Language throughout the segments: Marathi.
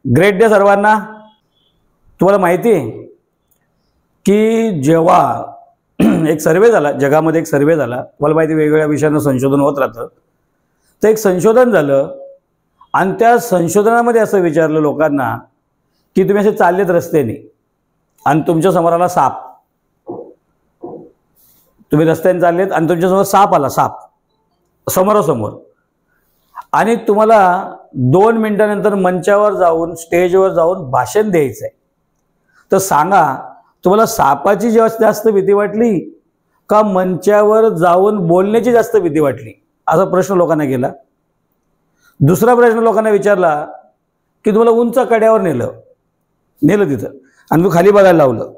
ग्रेट डे सर्वांना। तुम्हाला माहिती आहे की जेव्हा एक सर्वे झाला, जगामध्ये एक सर्वे झाला, तुम्हाला माहिती वेगवेगळ्या विषयांवर संशोधन होत राहतं, तर एक संशोधन झालं आणि त्या संशोधनामध्ये असं विचारलं लोकांना की तुम्ही असे चाललेत रस्त्याने आणि तुमच्या समोर आला साप, तुम्ही रस्त्याने चाललेत आणि तुमच्यासमोर साप आला, साप समोरासमोर, आणि तुम्हाला 2 मिनिटानंतर मंचावर जाऊन स्टेजवर जाऊन भाषण द्यायचं आहे, तर सांगा तुम्हाला सापाची जास्त भीती वाटली का मंचावर जाऊन बोलण्याची जास्त भीती वाटली? असा प्रश्न लोकांना केला। दुसरा प्रश्न लोकांना विचारला की तुम्हाला उंच कड्यावर नेलं तिथं आणि तू खाली बघायला लावलं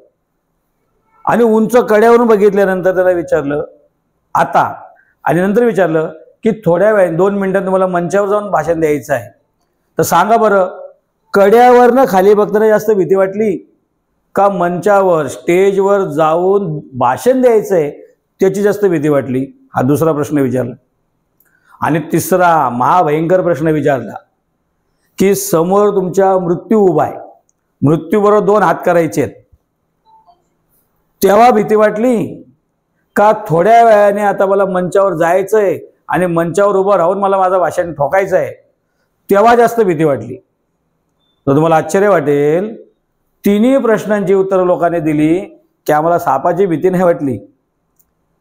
आणि उंच कड्यावरून बघितल्यानंतर त्याला विचारलं आता, आणि नंतर विचारलं की थोड्या वेळ 2 मिनिटात तुम्हाला मंचावर जाऊन भाषण द्यायचं आहे, तर सांगा बरं कड्यावरनं खाली बघताना जास्त भीती वाटली का मंचावर स्टेजवर जाऊन भाषण द्यायचं आहे त्याची जास्त भीती वाटली? हा दुसरा प्रश्न विचारला। आणि तिसरा महाभयंकर प्रश्न विचारला की समोर तुमच्या मृत्यू उभा आहे, मृत्यूबरोबर 2 हात करायचे आहेत, तेव्हा भीती वाटली का थोड्या वेळाने आता मला मंचावर जायचं आहे आणि मंचावर उभं राहून मला माझं भाषण ठोकायचं आहे तेव्हा जास्त भीती वाटली? तर तुम्हाला आश्चर्य वाटेल, तिन्ही प्रश्नांची उत्तरं लोकांनी दिली की आम्हाला सापाची भीती नाही वाटली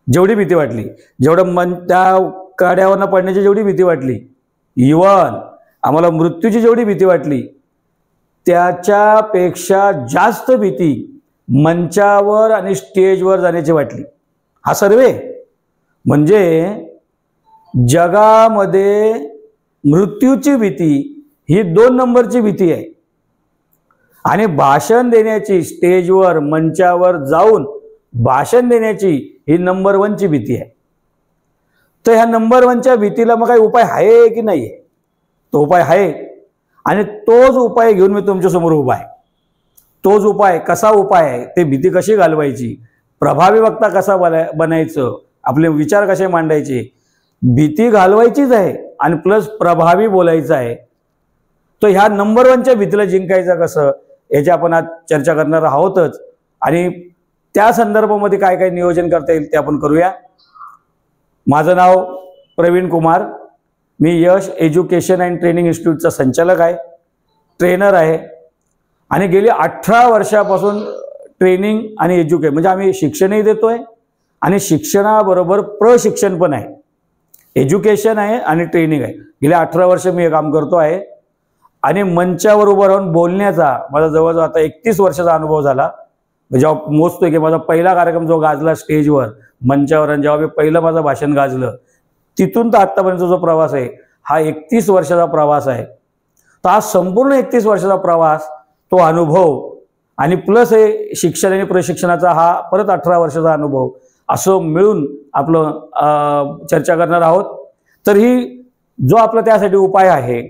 जेवढी भीती वाटली, जेवढं त्या कड्यावरनं पडण्याची जेवढी भीती वाटली, इवन आम्हाला मृत्यूची जेवढी भीती वाटली त्याच्यापेक्षा जास्त भीती मंचावर आणि स्टेजवर जाण्याची वाटली। हा सर्वे म्हणजे जगामध्ये मृत्यूची भीती ही 2 नंबरची भीती आहे आणि भाषण देण्याची, स्टेजवर मंचावर जाऊन भाषण देण्याची ही नंबर 1ची भीती आहे। तर ह्या नंबर 1च्या भीतीला मग काही उपाय आहे की नाही आहे? तो उपाय आहे आणि तोच उपाय घेऊन मी तुमच्यासमोर उभा आहे। तोच उपाय कसा उपाय आहे, ते भीती कशी घालवायची, प्रभावी वक्ता कसा बनायचं, आपले विचार कसे मांडायचे, भीती घालवायचीच आहे आणि प्लस प्रभावी बोलायचं आहे। तो ह्या नंबर 1च्या भीतीला जिंकायचं कसं याची आपण आज चर्चा करणार आहोतच आणि त्या संदर्भामध्ये काय काय नियोजन करता येईल ते आपण करूया। माझं नाव प्रवीण कुमार, मी यश एज्युकेशन अँड ट्रेनिंग इन्स्टिट्यूटचा संचालक आहे, ट्रेनर आहे आणि गेली 18 वर्षापासून ट्रेनिंग आणि एज्युकेशन म्हणजे आम्ही शिक्षणही देतोय आणि शिक्षणाबरोबर प्रशिक्षण पण आहे, एज्युकेशन आहे आणि ट्रेनिंग आहे। गेली 18 वर्ष मी हे काम करतो आहे आणि मंचावर उभं राहून बोलण्याचा माझा जवळजवळ आता 31 वर्षाचा अनुभव झाला। जेव्हा मोजतोय की माझा पहिला कार्यक्रम जो गाजला स्टेजवर मंचावर आणि जेव्हा मी पहिलं माझं भाषण गाजलं तिथून तर आत्तापर्यंतचा जो प्रवास आहे हा 31 वर्षाचा प्रवास आहे। तर हा संपूर्ण 31 वर्षाचा प्रवास, तो अनुभव आणि प्लस हे शिक्षण आणि प्रशिक्षणाचा हा परत 18 वर्षाचा अनुभव असं मिळून आपलं चर्चा करणार आहोत। तर ही जो आपला त्यासाठी उपाय आहे,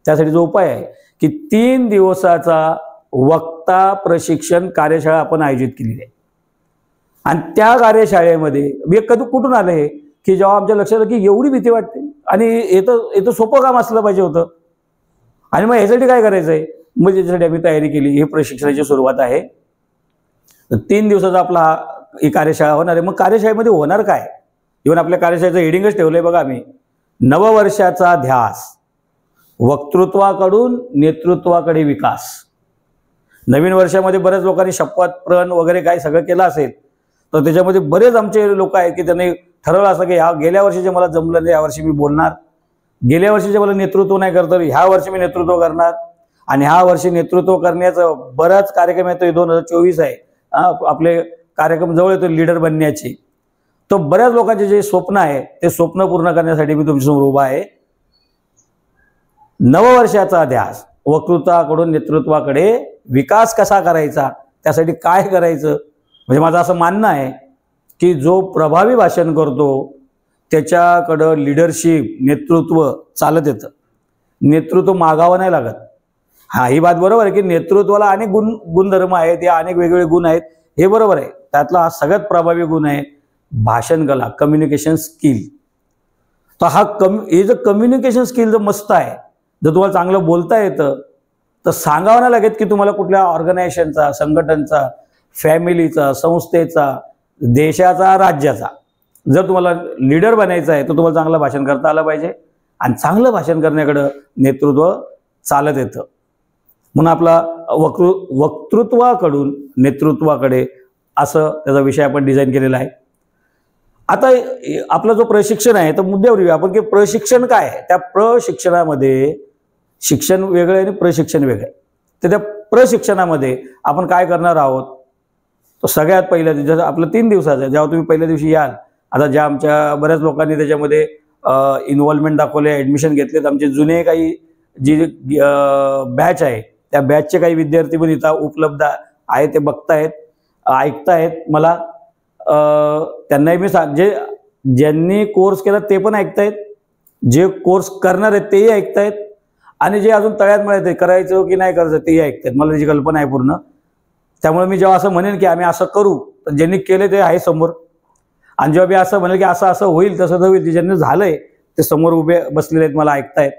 त्यासाठी जो उपाय आहे की 3 दिवसाचा वक्ता प्रशिक्षण कार्यशाळा आपण आयोजित केलेली आहे आणि त्या कार्यशाळेमध्ये मी कधी कुठून आले की जेव्हा आमच्या लक्षात आलं की एवढी भीती वाटते आणि येतं सोपं काम असलं पाहिजे होतं आणि मग ह्यासाठी काय करायचं आहे, मग त्याच्यासाठी आम्ही तयारी केली। ही प्रशिक्षणाची सुरुवात आहे। 3 दिवसाचा आपला ही कार्यशाळा होणार आहे। मग कार्यशाळेमध्ये होणार काय, इव्हन आपल्या कार्यशाळेचं हेडिंगच ठेवलंय बघा मी, नववर्षाचा ध्यास, वक्तृत्वाकडून नेतृत्वाकडे विकास। नवीन वर्षामध्ये बऱ्याच लोकांनी शपथ प्रण वगैरे काय सगळं केलं असेल, तर त्याच्यामध्ये बरेच आमचे लोक आहेत की त्यांनी ठरवलं असं की गेल्या वर्षीचे मला जमलं नाही, यावर्षी मी बोलणार, गेल्या वर्षीचे मला नेतृत्व नाही करता ह्या वर्षी मी नेतृत्व करणार आणि ह्या वर्षी नेतृत्व करण्याचं बराच कार्यक्रम येतो, 2024 आहे आपले कार्यक्रम जवळ येतो लीडर बनण्याचे। तर बऱ्याच लोकांचे जे स्वप्न आहे ते स्वप्न पूर्ण करण्यासाठी मी तुमच्यासमोर उभा आहे। नववर्षाचा ध्यास, वक्तृत्वाकडून नेतृत्वाकडे विकास कसा करायचा, त्यासाठी काय करायचं, म्हणजे माझं असं मानणं आहे की जो प्रभावी भाषण करतो त्याच्याकडं लिडरशिप, नेतृत्व चालत येतं, नेतृत्व मागावं नाही लागत। हा, ही बात बरोबर आहे की नेतृत्वाला अनेक गुणधर्म आहेत, या अनेक वेगवेगळे गुण आहेत, हे बरोबर आहे। त्यातला हा सगळ्यात प्रभावी गुण आहे भाषण कला, कम्युनिकेशन स्किल। तर हे जर कम्युनिकेशन स्किल जर मस्त आहे, जर तुम्हाला चांगलं बोलता येतं तर सांगावं ना लागेल की तुम्हाला कुठल्या ऑर्गनायझेशनचा, संघटनेचा, फॅमिलीचा, संस्थेचा, देशाचा, राज्याचा जर तुम्हाला लीडर बनायचं आहे तर तुम्हाला चांगलं भाषण करता आलं पाहिजे आणि चांगलं भाषण करण्याकडं नेतृत्व चालत येतं. म्हणून आपला वक्तृत्वाकडून नेतृत्वाकडे असं त्याचा विषय आपण डिझाईन केलेला आहे. आता आपला जो प्रशिक्षण आहे तर मुद्द्यावर येऊया आपण की प्रशिक्षण काय आहे. त्या प्रशिक्षणामध्ये शिक्षण वेगळं आहे आणि प्रशिक्षण वेगळं आहे. तर त्या प्रशिक्षणामध्ये आपण काय करणार आहोत, तर सगळ्यात पहिल्या दिवशी आपलं 3 दिवसाचं आहे. जेव्हा तुम्ही पहिल्या दिवशी याल, आता ज्या आमच्या बऱ्याच लोकांनी त्याच्यामध्ये इन्व्हॉल्वमेंट दाखवले, ॲडमिशन घेतलेत, आमचे जुने काही जी बॅच आहे त्या बॅचचे काही विद्यार्थी पण इथं उपलब्ध आहे, ते बघतायत, ऐकतायत मला. त्यांनाही मी ज्यांनी कोर्स केला ते पण ऐकतायत, जे कोर्स करणार आहेत तेही ऐकतायत आणि जे अजून तळ्यात मिळत करायचं की नाही करायचं तेही ऐकतायत. मला त्याची कल्पना आहे पूर्ण. त्यामुळे मी जेव्हा असं म्हणेन की आम्ही असं करू तर ज्यांनी केले ते आहे समोर, आणि जेव्हा मी असं म्हणेल की असं असं होईल तसं होईल, ज्यांनी झालंय ते समोर उभे बसलेले आहेत, मला ऐकतायत.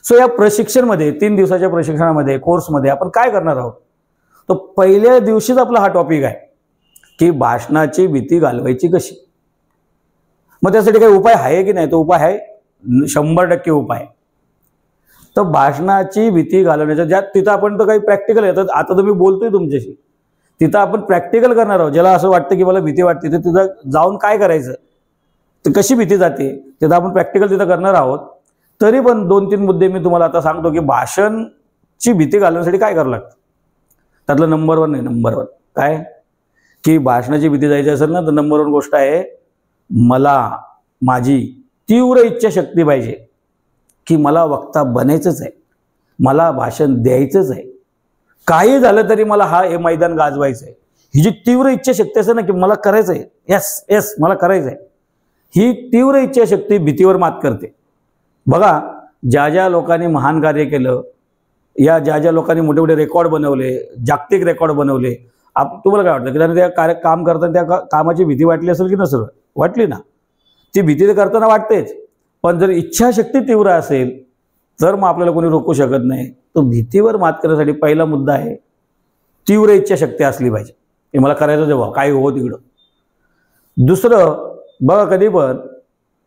सो या प्रशिक्षणमध्ये 3 दिवसाच्या प्रशिक्षणामध्ये कोर्समध्ये आपण काय करणार आहोत, तर पहिल्या दिवशीच आपला हा टॉपिक आहे की भाषणाची भीती घालवायची कशी. मग त्यासाठी काही उपाय आहे की नाही, तो उपाय आहे 100% उपाय. तर भाषणाची भीती घालवण्याच्या ज्यात तिथं आपण तर काही प्रॅक्टिकल येतात. आता तुम्ही बोलतोय तुमच्याशी, तिथं आपण प्रॅक्टिकल करणार आहोत. ज्याला असं वाटतं की मला भीती वाटते तर तिथं जाऊन काय करायचं, तर कशी भीती जाते तिथं आपण प्रॅक्टिकल तिथं करणार आहोत. तरी पण 2-3 मुद्दे मी तुम्हाला आता सांगतो की भाषणची भीती घालवण्यासाठी काय करावं लागतं. त्यातलं नंबर 1 आहे, नंबर 1 काय की भाषणाची भीती जायची असेल ना तर नंबर 1 गोष्ट आहे, मला माझी तीव्र इच्छाशक्ती पाहिजे की मला वक्ता बनायचंच आहे, मला भाषण द्यायचंच आहे, काही झालं तरी मला हे मैदान गाजवायचं आहे. ही जी तीव्र इच्छाशक्ती असेल ना की मला करायचं आहे, यस यस मला करायचं आहे, ही तीव्र इच्छाशक्ती भीतीवर मात करते. बघा, ज्या ज्या लोकांनी महान कार्य केलं, या ज्या ज्या लोकांनी मोठे मोठे रेकॉर्ड बनवले, जागतिक रेकॉर्ड बनवले, तुम्हाला काय वाटतं की त्यांना त्या काम करताना त्या कामाची भीती वाटली असेल की नसेल वाटली ना. ती भीती तर करताना वाटतेच, पण जर इच्छाशक्ती तीव्र असेल तर मग आपल्याला कोणी रोखू शकत नाही. तो भीतीवर मात करण्यासाठी पहिला मुद्दा आहे तीव्र इच्छाशक्ती असली पाहिजे, हे मला करायचं जेव्हा काय हो तिकडं. दुसरं बघा, कधी पण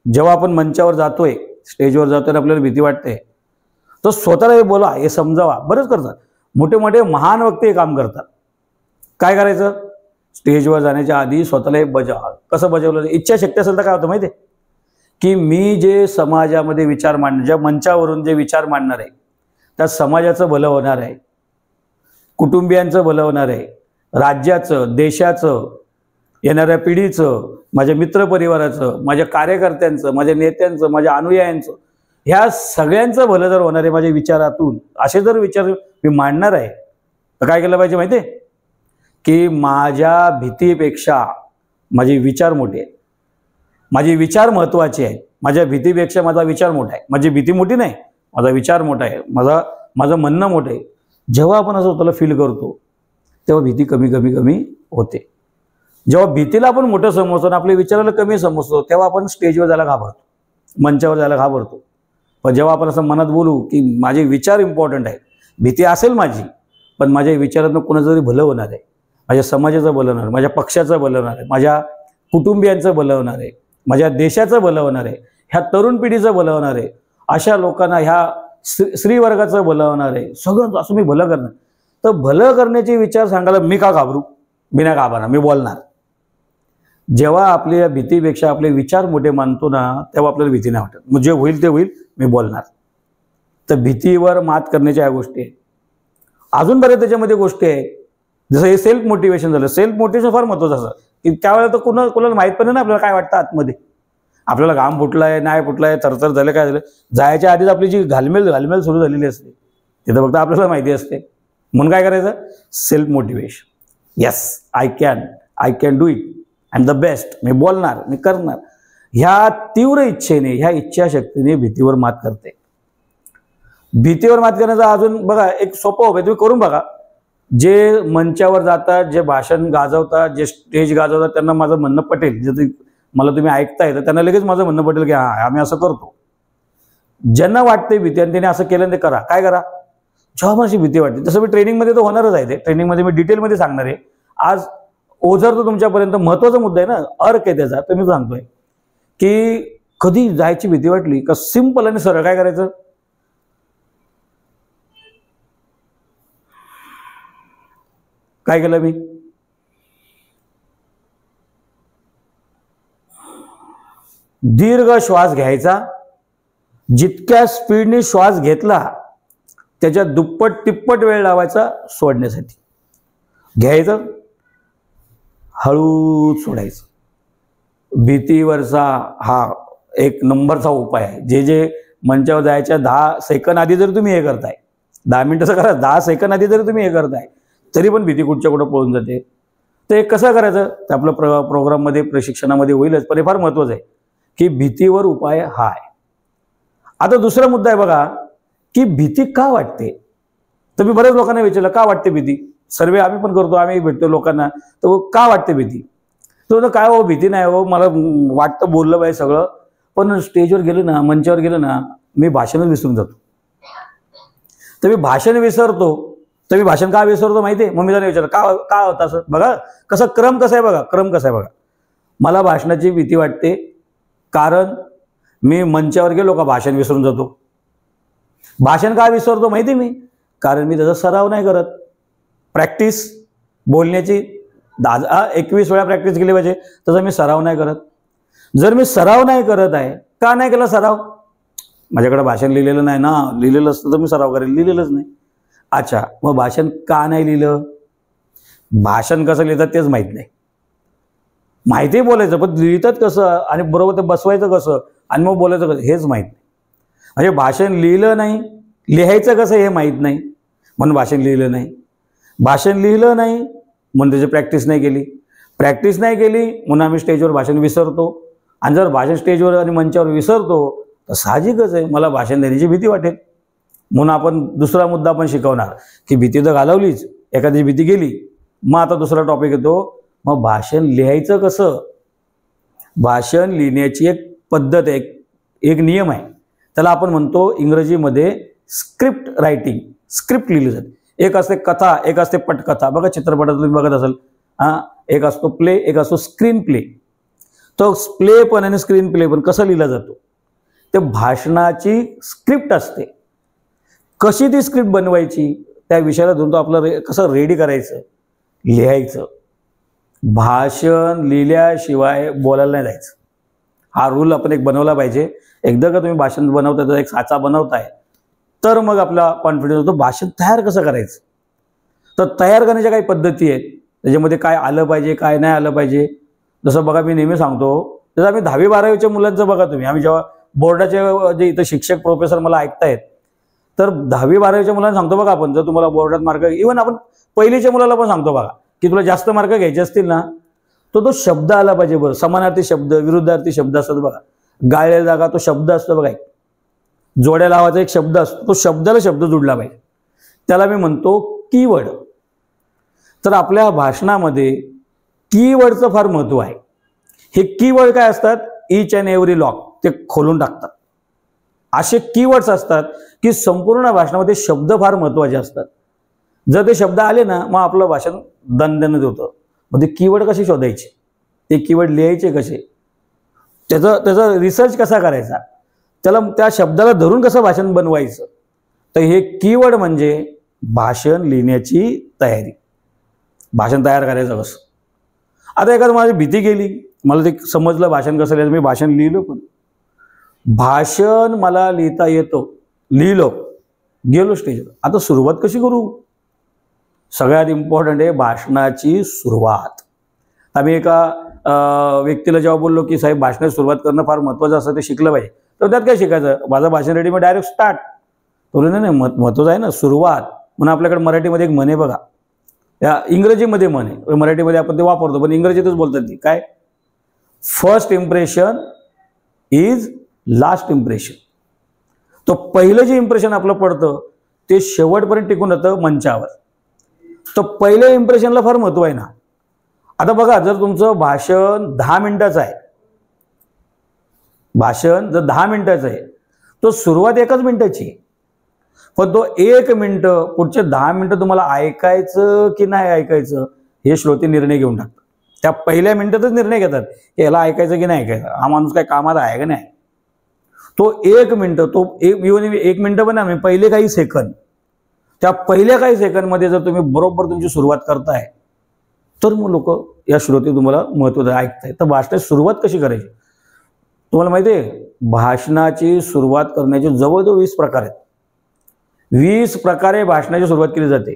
जेव्हा आपण मंचावर जातोय, स्टेजवर जातोय, आपल्याला भीती वाटते, तर स्वतःला हे बोला, हे समजावा. बरंच करतात मोठे मोठे महान वक्ते हे काम करतात. काय करायचं, स्टेजवर जाण्याच्या आधी स्वतःला हे बजावा. कसं बजावलं, इच्छाशक्ती असेल तर काय होतं माहिती आहे की मी जे समाजामध्ये विचार मांडणार, ज्या मंचावरून जे विचार मांडणार आहे त्या समाजाचं भलं होणार आहे, कुटुंबियांचं भलं होणार आहे, राज्याचं, देशाचं, येणाऱ्या पिढीचं, माझ्या मित्रपरिवाराचं, माझ्या कार्यकर्त्यांचं, माझ्या नेत्यांचं, माझ्या अनुयायांचं, ह्या सगळ्यांचं भलं जर होणार आहे माझ्या विचारातून, असे जर विचार मी मांडणार आहे तर काय केलं पाहिजे माहिती आहे की माझ्या भीतीपेक्षा माझे विचार मोठे आहेत, माझे विचार महत्त्वाचे आहेत. माझ्या भीतीपेक्षा माझा विचार मोठा आहे. माझी भीती मोठी नाही, माझा विचार मोठा आहे, माझं म्हणणं मोठं आहे. जेव्हा आपण असं स्वतःला फील करतो तेव्हा भीती कमी कमी कमी होते. जेव्हा भीतीला आपण मोठं समजतो आणि आपल्या विचाराला कमी समजतो तेव्हा आपण स्टेजवर जायला घाबरतो, मंचावर जायला घाबरतो. पण जेव्हा आपण असं मनात बोलू की माझे विचार इम्पॉर्टंट आहेत, भीती असेल माझी पण माझ्या विचारातून कोणाचं तरी भलं होणार आहे, माझ्या समाजाचं भलं होणार आहे, माझ्या पक्षाचं भलं होणार आहे, माझ्या कुटुंबियांचं भलं होणार आहे, माझ्या देशाचं भलं होणार आहे, ह्या तरुण पिढीचं भलं होणार आहे, अशा लोकांना, ह्या स्त्रीवर्गाचं भलं होणार आहे, सगळं असं मी भलं करणार. तर भलं करण्याचे विचार सांगायला मी का घाबरू, मी नाही घाबरणार, मी बोलणार. जेव्हा आपल्या भीतीपेक्षा आपले विचार मोठे मानतो ना तेव्हा आपल्याला भीती नाही वाटत. मग जे होईल ते होईल, मी बोलणार. तर भीतीवर मात करण्याच्या ह्या गोष्टी आहेत. अजून बऱ्याच त्याच्यामध्ये गोष्टी आहेत, जसं हे सेल्फ मोटिवेशन झालं. सेल्फ मोटिवेशन फार महत्त्वाचं असं की त्यावेळेला तर कोणाला माहीत पण नाही ना आपल्याला काय वाटतं आतमध्ये, आपल्याला घाम फुटलाय नाही फुटलाय, थरथर झालं काय झालं, जायच्या आधीच आपली जी घालमेल सुरू झालेली असते तिथं फक्त आपल्याला माहिती असते. म्हणून काय करायचं, self motivation. Yes, I can do it, I am the best, मी बोलणार, मी करणार. ह्या तीव्र इच्छेने, ह्या इच्छाशक्तीने भीतीवर मात करते. भीतीवर मात करण्याचा अजून बघा एक सोपं उपाय तुम्ही करून बघा. जे मंचावर जातात, जे भाषण गाजवतात, जे स्टेज गाजवतात, त्यांना माझं म्हणणं पटेल. जर मला तुम्ही ऐकताय तर त्यांना लगेच माझं म्हणणं पटेल की हां आम्ही असं करतो. ज्यांना वाटते भीती आणि त्याने असं केलं ते करा. काय करा, जेव्हा मला अशी भीती वाटते, तसं मी ट्रेनिंगमध्ये तर होणारच आहे, ते ट्रेनिंगमध्ये मी डिटेलमध्ये सांगणार आहे. आज ओझर तर तुमच्यापर्यंत महत्त्वाचा मुद्दा आहे ना, अर्क आहे त्याचा, तर मी सांगतोय की कधी जायची भीती वाटली का सिंपल आणि सरळ काय करायचं, काय केलं मी, दीर्घ श्वास घ्यायचा, जितक्या स्पीडने श्वास घेतला त्याच्या दुप्पट तिप्पट वेळ लावायचा सोडण्यासाठी. घ्यायचं, हळू सोडायचं. भीतीवरचा हा एक नंबरचा उपाय आहे. जे जे मंचावर जायच्या 10 सेकंद आधी जर तुम्ही हे करताय, 10 मिनिटाचं करा, 10 सेकंद आधी जरी तुम्ही हे करताय, तरी पण भीती कुठच्या कुठं पळून जाते. तर हे कसं करायचं ते आपलं प्रोग्राममध्ये प्रशिक्षणामध्ये होईलच, पण हे फार महत्त्वाचं आहे की भीतीवर उपाय हा आहे. आता दुसरा मुद्दा आहे बघा की भीती का वाटते. तर मी बऱ्याच लोकांना विचारलं का वाटते भीती. सर्वे आम्ही पण करतो, आम्ही भेटतो लोकांना, तर का वाटते भीती. तो काय हो भीती नाही हो, मला वाटतं बोललं पाहिजे सगळं, पण स्टेजवर गेलं ना, मंचावर गेलं ना, मी भाषणच विसरून जातो. तर मी भाषण विसरतो, तर मी भाषण का विसरतो माहिती आहे. मग मी त्याला विचारलं का होतं असं. बघा कसं क्रम कसा आहे, बघा क्रम कसा आहे बघा. मला भाषणाची भीती वाटते कारण मी मंचावर गेलो का भाषण विसरून जातो. भाषण का विसरतो माहिती मी, कारण मी त्याचा सराव नाही करत. प्रॅक्टिस बोलण्याची 10-21 वेळा प्रॅक्टिस केली पाहिजे, तसं मी सराव नाही करत. जर मी सराव नाही करत आहे, का नाही केला सराव, माझ्याकडे भाषण लिहिलेलं नाही ना, लिहिलेलं असतं तर मी सराव करेल, लिहिलेलंच नाही. अच्छा, मग भाषण का नाही लिहिलं. भाषण कसं लिहितात तेच माहीत नाही. माहिती बोलायचं, पण लिहितात कसं आणि बरोबर ते बसवायचं कसं आणि मग बोलायचं कसं हेच माहीत नाही. म्हणजे भाषण लिहिलं नाही, लिहायचं कसं हे माहीत नाही, म्हणून भाषण लिहिलं नाही. भाषण लिहिलं नाही म्हणून त्याची प्रॅक्टिस नाही केली. प्रॅक्टिस नाही केली म्हणून आम्ही स्टेजवर भाषण विसरतो. आणि जर भाषण स्टेजवर आणि मंचावर विसरतो तर साहजिकच आहे मला भाषण देण्याची भीती वाटेल. म्हणून आपण दुसरा मुद्दा पण शिकवणार की भीती तर घालवलीच, एखादी भीती गेली. मग आता दुसरा टॉपिक येतो, मग भाषण लिहायचं कसं. भाषण लिहिण्याची एक पद्धत आहे, एक नियम आहे, त्याला आपण म्हणतो इंग्रजीमध्ये स्क्रिप्ट रायटिंग. स्क्रिप्ट लिहिली जाते. एक असते कथा, एक असते पटकथा. बघा चित्रपटात तुम्ही बघत असाल, एक असतो प्ले, एक असतो स्क्रीन प्ले. तो प्ले पण आणि स्क्रीन प्ले पण कसं लिहिला जातो, ते भाषणाची स्क्रिप्ट असते. कशी ती स्क्रिप्ट बनवायची त्या विषयाला धरून तो आपलं कसं रेडी करायचं, लिहायचं. भाषण लिहिल्याशिवाय बोलायला नाही जायचं. हा रूल आपण एक बनवला पाहिजे. एकदा का तुम्ही भाषण बनवताय, तर एक साचा बनवताय, तर मग आपला कॉन्फिडन्स होतो. भाषण तयार कसं करायचं, तर तयार करण्याच्या काही पद्धती आहेत. त्याच्यामध्ये काय आलं पाहिजे, काय नाही आलं पाहिजे. जसं बघा मी नेहमी सांगतो, जसं आम्ही 10वी-12वीच्या मुलांचं बघा तुम्ही, आम्ही जेव्हा बोर्डाचे जे इथं शिक्षक प्रोफेसर मला ऐकतायत, तर 10वी-12वीच्या मुलांना सांगतो बघा आपण, जर तुम्हाला बोर्डात मार्क, इव्हन आपण पहिलीच्या मुलाला पण सांगतो बघा की तुला जास्त मार्क घ्यायचे असतील ना, तो शब्द आला पाहिजे. बरं, समानार्थी शब्द, विरुद्धार्थी शब्द असतात बघा. गाळलेल्या जागा तो शब्द असतो बघा, एक जोड्या लावायचा एक शब्द असतो, तो शब्दाला शब्द जोडला पाहिजे. त्याला मी म्हणतो कीवर्ड. तर आपल्या भाषणामध्ये कीवर्डचं फार महत्त्व आहे. हे कीवर्ड काय असतात, ईच अँड एव्हरी लॉक ते खोलून टाकतात. असे कीवर्ड्स असतात की संपूर्ण भाषणामध्ये शब्द फार महत्त्वाचे असतात. जर ते शब्द आले ना, मग आपलं भाषण दणदणीत होतं. मग ते कीवर्ड कसे शोधायचे, ते कीवर्ड लिहायचे कसे, त्याचा रिसर्च कसा करायचा, त्याला त्या शब्दाला धरून कसं भाषण बनवायचं. तर हे कीवर्ड म्हणजे भाषण लिहिण्याची तयारी. भाषण तयार करायचं कसं. आता एखादं माझी भीती गेली, मला ते समजलं भाषण कसं लिहायचं, मी भाषण लिहिलं, पण भाषण मला लिहिता येतं, लिहिलं, गेलो स्टेजवर. आता सुरुवात कशी करू. सगळ्यात इम्पॉर्टंट आहे भाषणाची सुरुवात. आम्ही एका व्यक्तीला जेव्हा बोललो की साहेब भाषणाची सुरुवात करणं फार महत्त्वाचं असतं, ते शिकलं पाहिजे. तर त्यात काय शिकायचं, माझं भाषण रेडी, मग डायरेक्ट स्टार्ट. बोललो नाही, महत्त्वाचं आहे ना सुरुवात. म्हणून आपल्याकडे मराठीमध्ये एक म्हण आहे बघा, या इंग्रजीमध्ये म्हण आहे, मराठीमध्ये आपण ते वापरतो पण इंग्रजीतच बोलतात ती काय, first impression is last impression. तो पहिलं जे इम्प्रेशन आपलं पडतं ते शेवटपर्यंत टिकून राहतं मंचावर. तर पहिल्या इम्प्रेशनला फार महत्त्व आहे ना. आता बघा, जर तुमचं भाषण 10 मिनिटाचं आहे, भाषण जर 10 मिनिटाचं आहे, तो सुरुवात 1 मिनिटाची. पण तो 1 मिनिटं पुढचे 10 मिनिटं तुम्हाला ऐकायचं की नाही ऐकायचं हे श्रोते निर्णय घेऊन टाकतात. त्या पहिल्या मिनिटातच निर्णय घेतात की याला ऐकायचं की नाही ऐकायचं, हा माणूस काय कामाला आहे का नाही. तो 1 मिनिटं, तो 1 मिनिटं पण नाही, पहिले काही सेकंद, त्या पहिल्या काही सेकंदमध्ये जर तुम्ही बरोबर तुमची सुरुवात करताय तर मग लोक या श्रोते तुम्हाला महत्त्व ऐकताय. तर भाषणाची सुरुवात कशी करायची तुम्हाला माहिती आहे. भाषणाची सुरुवात करण्याचे जवळजवळ 20 प्रकार आहेत. 20 प्रकारे भाषणाची सुरुवात केली जाते.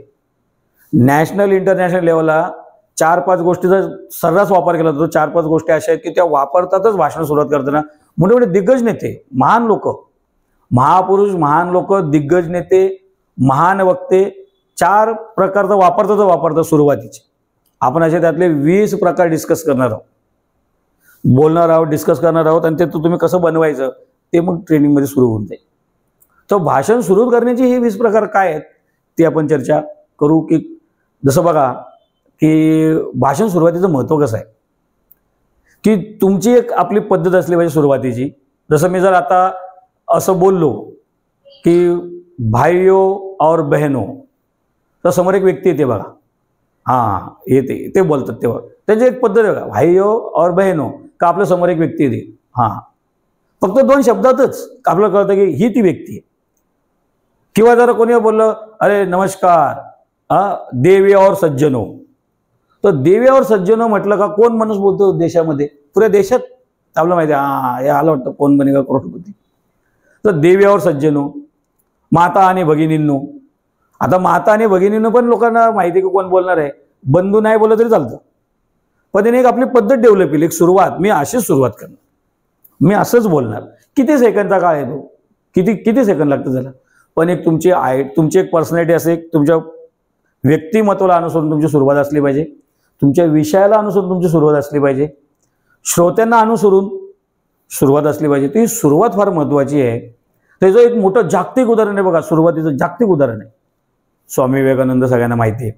नॅशनल इंटरनॅशनल लेवलला 4-5 गोष्टीचा सर्रास वापर केला जातो. 4-5 गोष्टी अशा आहेत की त्या वापरतातच भाषण सुरुवात करताना. मोठे मोठे दिग्गज नेते, महान लोक, महापुरुष, महान लोक, दिग्गज नेते, महान वक्ते 4 प्रकारचा वापरतात सुरुवातीचे. आपण असे त्यातले 20 प्रकार डिस्कस करणार आहोत, बोलणार आहोत, डिस्कस करणार आहोत आणि ते तुम्ही कसं बनवायचं ते मग ट्रेनिंगमध्ये सुरू होऊन जाईल. तर भाषण सुरू करण्याचे हे 20 प्रकार काय आहेत ते आपण चर्चा करू. की जसं बघा की भाषण सुरुवातीचं महत्त्व कसं आहे की तुमची एक आपली पद्धत असली पाहिजे सुरुवातीची. जसं मी जर आता असं बोललो की भाइयों और बहनों, तर समोर एक व्यक्ती येते बघा, हां येते, ते बोलतात तेव्हा त्यांची एक पद्धत आहे बघा, भाइयों और बहनों, का आपल्या समोर एक व्यक्ती येते, हां फक्त 2 शब्दातच आपल्याला कळतं की ही ती व्यक्ती आहे. किंवा जर कोणी बोललं अरे नमस्कार देवी और सज्जनो, तर देवी और सज्जनो म्हटलं का कोण माणूस बोलतो देशामध्ये, पुऱ्या देशात आपल्याला माहिती आहे हे आलं वाटतं कोण बनेगा करोडपती. तर देवी और सज्जनो, माता आणि भगिनींनो. आता माता आणि भगिनींनो पण लोकांना माहिती की कोण बोलणार आहे. बंधू नाही बोललं तरी चालतं, पण त्याने एक आपली पद्धत डेव्हलप केली, एक सुरुवात, मी अशीच सुरुवात करणार, मी असंच बोलणार. किती सेकंदचा काळ आहे तो, किती सेकंद लागतं त्याला, पण एक तुमची एक पर्सनॅलिटी असे, तुमच्या व्यक्तिमत्वाला अनुसरून तुमची सुरुवात असली पाहिजे, तुमच्या विषयाला अनुसरून तुमची सुरुवात असली पाहिजे, श्रोत्यांना अनुसरून सुरुवात असली पाहिजे. ती सुरुवात फार महत्त्वाची आहे. त्याचं एक मोठं जागतिक उदाहरण आहे बघा, सुरुवातीचं जागतिक उदाहरण आहे स्वामी विवेकानंद. सगळ्यांना माहिती आहे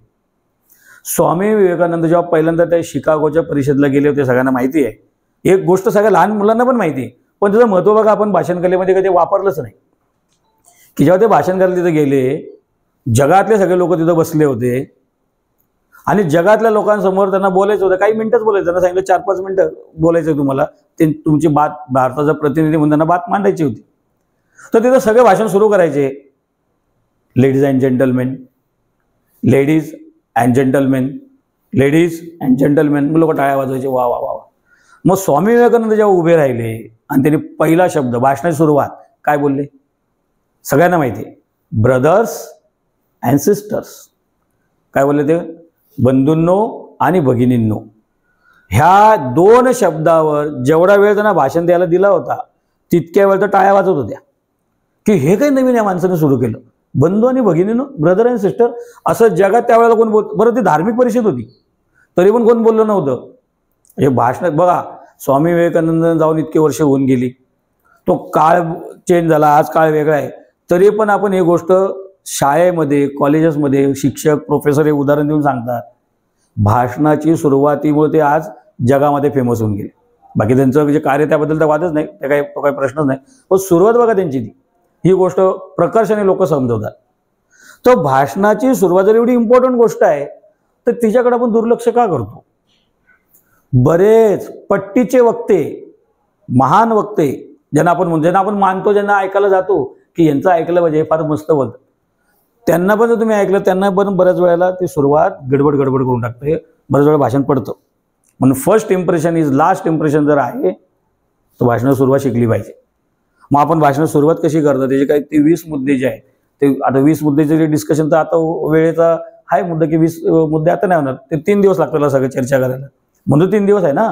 स्वामी विवेकानंद जेव्हा पहिल्यांदा त्या शिकागोच्या परिषदेला गेले होते सगळ्यांना माहिती आहे. एक गोष्ट सगळ्या लहान मुलांना पण माहिती आहे, पण त्याचं महत्त्व बघा आपण भाषण कलेमध्ये कधी वापरलंच नाही. की जेव्हा ते भाषण करायला तिथे गेले, जगातले सगळे लोक तिथं बसले होते आणि जगातल्या लोकांसमोर त्यांना बोलायचं होतं. काही मिनिटच बोलायचं, त्यांना सांगितलं 4-5 मिनिटं बोलायचं तुम्हाला, ते तुमची बात भारताचा प्रतिनिधी म्हणून त्यांना बात मांडायची होती. तर तिथं सगळे भाषण सुरू करायचे, ladies and gentlemen, ladies and gentlemen, ladies and gentlemen, लोक टाळ्या वाजवायचे, वा वा वा. मग स्वामी विवेकानंद जेव्हा उभे राहिले आणि त्यांनी पहिला शब्द, भाषणाची सुरुवात काय बोलले सगळ्यांना माहिती आहे, ब्रदर्स अँड सिस्टर्स. काय बोलले ते, बंधूंनो आणि भगिनींनो. ह्या 2 शब्दावर जेवढा वेळ त्यांना भाषण द्यायला दिला होता तितक्या वेळ तर टाळ्या वाजवत होत्या की हे काही नवीन या माणसाने सुरू केलं, बंधू आणि भगिनींनो, ब्रदर अँड सिस्टर. असं जगात त्यावेळेला कोण बरं ती धार्मिक परिषद होती तरी पण कोण बोललं नव्हतं. हे भाषणात बघा, स्वामी विवेकानंद जाऊन इतके वर्ष होऊन गेली, तो काळ चेंज झाला, आज काळ वेगळा आहे, तरी पण आपण ही गोष्ट शाळेमध्ये, कॉलेजेसमध्ये शिक्षक, प्रोफेसर हे उदाहरण देऊन सांगतात. भाषणाची सुरुवातीमुळे ते आज जगामध्ये फेमस होऊन गेले. बाकी त्यांचं जे कार्य त्याबद्दल तर वादच नाही, तो काही प्रश्नच नाही, पण सुरुवात बघा त्यांची ही गोष्ट प्रकर्षाने लोक समजवतात. तर भाषणाची सुरुवात जर एवढी इम्पॉर्टंट गोष्ट आहे तर तिच्याकडे आपण दुर्लक्ष का करतो. बरेच पट्टीचे वक्ते, महान वक्ते, ज्यांना आपण मानतो, ज्यांना ऐकायला जातो की यांचं ऐकलं पाहिजे, फार मस्त बोलतात, त्यांना पण जर तुम्ही ऐकलं, त्यांना पण बऱ्याच वेळेला ती सुरुवात गडबड करून टाकते, बऱ्याच वेळा भाषण पडतं. म्हणून first impression is last impression जर आहे तर भाषणाची सुरुवात शिकली पाहिजे. मग आपण भाषणाची सुरुवात कशी करतो, त्याचे काही ते 20 मुद्दे जे आहेत ते, आता 20 मुद्द्याचे जे डिस्कशन, तर आता वेळेचा आहे मुद्दा की 20 मुद्दे आता नाही होणार, ते 3 दिवस लागतात सगळं चर्चा करायला, म्हणून 3 दिवस आहे ना.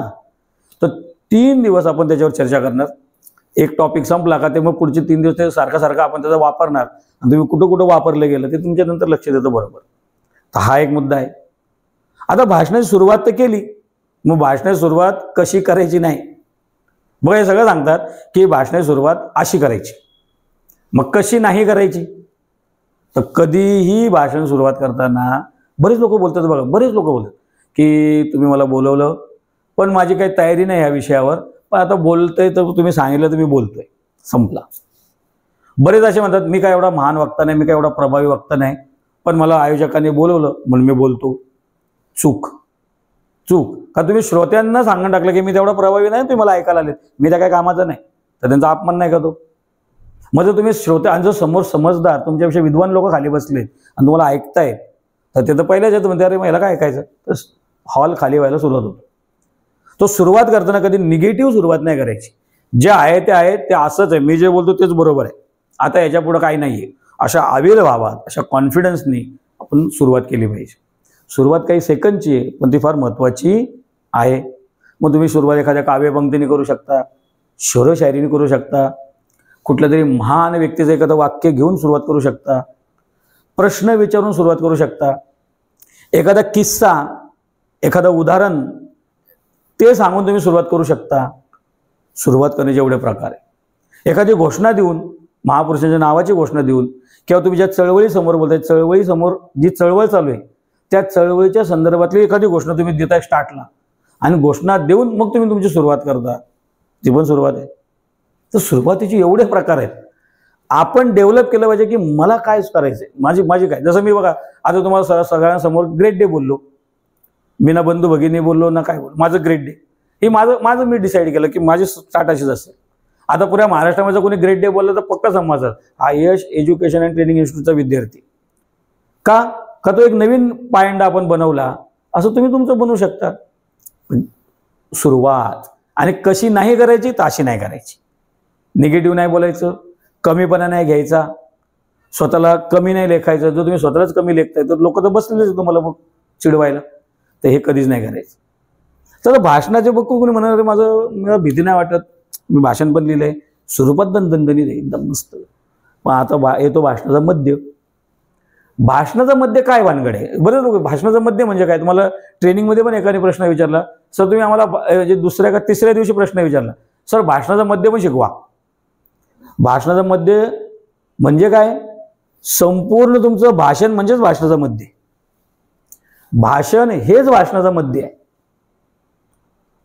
तर 3 दिवस आपण त्याच्यावर चर्चा करणार. एक टॉपिक संपला का ते मग पुढचे 3 दिवस ते सारखा आपण त्याचा वापरणार आणि तुम्ही कुठं वापरलं गेलं ते तुमच्या नंतर लक्षात येतं बरोबर. तर हा एक मुद्दा आहे. आता भाषणाची सुरुवात तर केली, मग भाषणाची सुरुवात कशी करायची नाही. बघा हे सगळं सांगतात की भाषणाची सुरुवात अशी करायची, मग कशी नाही करायची. तर कधीही भाषण सुरुवात करताना बरेच लोक बोलतात बघा, बरेच लोक बोलतात की तुम्ही मला बोलवलं पण माझी काही तयारी नाही ह्या विषयावर, पण आता बोलतोय तर तुम्ही सांगितलं तर मी बोलतोय, संपला. बरेच असे म्हणतात मी काय एवढा महान वक्ता नाही, मी काय एवढा प्रभावी वक्ता नाही, पण मला आयोजकांनी बोलवलं म्हणून मी बोलतो. चूक चूक. का तुम्ही श्रोत्यांना सांगून टाकलं की मी तेवढा प्रभावी नाही, तुम्ही मला ऐकायला आलेत, मी त्या काय कामाचं नाही, तर त्यांचा अपमान नाही का तो? मग जर तुम्ही श्रोत्यांचं समोर समजदार तुमच्यापेक्षा विद्वान लोक खाली बसलेत आणि तुम्हाला ऐकतायत, तर ते तर पहिल्याच येतं म्हणते अरे मला काय ऐकायचं, तर हॉल खाली व्हायला सुरुवात होतो. तो सुरुवात करताना कधी निगेटिव्ह सुरुवात नाही करायची. जे आहे ते असंच आहे, मी जे बोलतो तेच बरोबर आहे, आता याच्या पुढे काही नाहीये, अशा आविर्भावात अशा कॉन्फिडन्सनी आपण सुरुवात केली पाहिजे. सुरुवात काही सेकंदची आहे, पण ती फार महत्त्वाची आहे. मग तुम्ही सुरुवात एखाद्या काव्यपंक्तीने करू शकता, शोरशायरीने करू शकता, कुठल्या तरी महान व्यक्तीचं एखादं वाक्य घेऊन सुरुवात करू शकता, प्रश्न विचारून सुरुवात करू शकता, एखादा किस्सा, एखादं उदाहरण ते सांगून तुम्ही सुरुवात करू शकता. सुरुवात करण्याचे एवढे प्रकार आहे. एखादी घोषणा देऊन, महापुरुषांच्या नावाची घोषणा देऊन, किंवा तुम्ही ज्या चळवळीसमोर बोलताय, चळवळीसमोर जी चळवळ चालू आहे त्या चळवळीच्या संदर्भातली एखादी घोषणा तुम्ही देताय स्टार्टला, आणि घोषणा देऊन मग तुम्ही तुमची सुरुवात करता, ती पण सुरुवात आहे. तर सुरुवातीचे एवढे प्रकार आहेत. आपण डेव्हलप केलं पाहिजे की मला काय करायचंय, माझी काय. जसं मी बघा आता तुम्हाला सगळ्यांसमोर ग्रेट डे बोललो, मी ना बंधू भगिनी बोललो ना काय बोललो, माझं ग्रेट डे हे माझं मी डिसाईड केलं की माझी स्टार्ट अशीच असेल. आता पुऱ्या महाराष्ट्रामध्ये कोणी ग्रेट डे बोललं तर पक्का समजतात हा यश एज्युकेशन अँड ट्रेनिंग इन्स्टिट्यूटचा विद्यार्थी. का तो एक नवीन पायंडा आपण बनवला, असं तुम्ही तुमचं बनवू शकता. सुरुवात आणि कशी नाही करायची, ताशी नाही करायची. निगेटिव्ह नाही बोलायचं, कमीपणा नाही घ्यायचा, स्वतःला कमी नाही लेखायचं. जर तुम्ही स्वतःलाच कमी लेखताय तर लोक तर बसलेच तुम्हाला मग चिडवायला, तर हे कधीच नाही करायचं. तर भाषणाचे बघ कोणी म्हणाले मला भीती नाही वाटत, मी भाषण पण लिहिलंय, स्वरूपात पण दणदणीत आहे एकदम मस्त. मग आता येतो भाषणाचा मध्य. भाषणाचा मध्य काय भानगड आहे? बरेच लोक भाषणाचा मध्य म्हणजे काय, तुम्हाला ट्रेनिंगमध्ये पण एकाने प्रश्न विचारला, सर तुम्ही आम्हाला म्हणजे दुसऱ्या का तिसऱ्या दिवशी प्रश्न विचारला, सर भाषणाचा मध्य पण शिकवा. भाषणाचा मध्य म्हणजे काय? संपूर्ण तुमचं भाषण म्हणजेच भाषणाचा मध्य. भाषण हेच भाषणाचा मध्य आहे.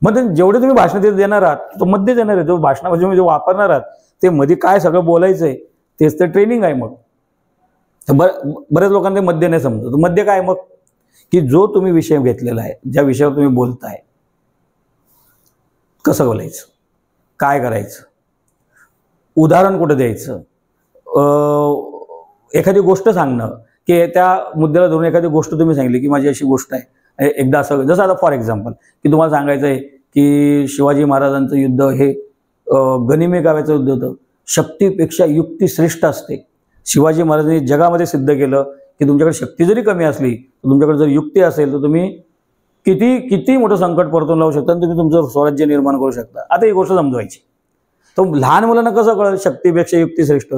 मग जेवढे तुम्ही भाषण देणार आहात तो मध्य देणार आहे, जो भाषणामध्ये जो वापरणार आहात ते मध्ये काय सगळं बोलायचंय तेच तर ट्रेनिंग आहे. मग बऱ्याच लोकांना ते मध्य नाही समजत. मध्य काय मग? की जो तुम्ही विषय घेतलेला आहे, ज्या विषयावर तुम्ही बोलताय, कसं बोलायचं, काय करायचं, उदाहरण कुठं द्यायचं, एखादी गोष्ट सांगणं, की त्या मुद्द्याला धरून एखादी गोष्ट तुम्ही सांगितली की माझी अशी गोष्ट आहे. एकदा असं जसं आता फॉर एक्झाम्पल की तुम्हाला सांगायचं आहे की शिवाजी महाराजांचं युद्ध हे गनिमी काव्याचं युद्ध होतं, शक्तीपेक्षा युक्ती श्रेष्ठ असते. शिवाजी महाराजांनी जगामध्ये सिद्ध केलं की तुमच्याकडे शक्ती जरी कमी असली तर तुमच्याकडे जर युक्ती असेल तर तुम्ही किती मोठं संकट परतून लावू शकता आणि तुम्ही तुमचं स्वराज्य निर्माण करू शकता. आता ही गोष्ट समजवायची. तर लहान मुलांना कसं कळलं शक्तीपेक्षा युक्ती श्रेष्ठ?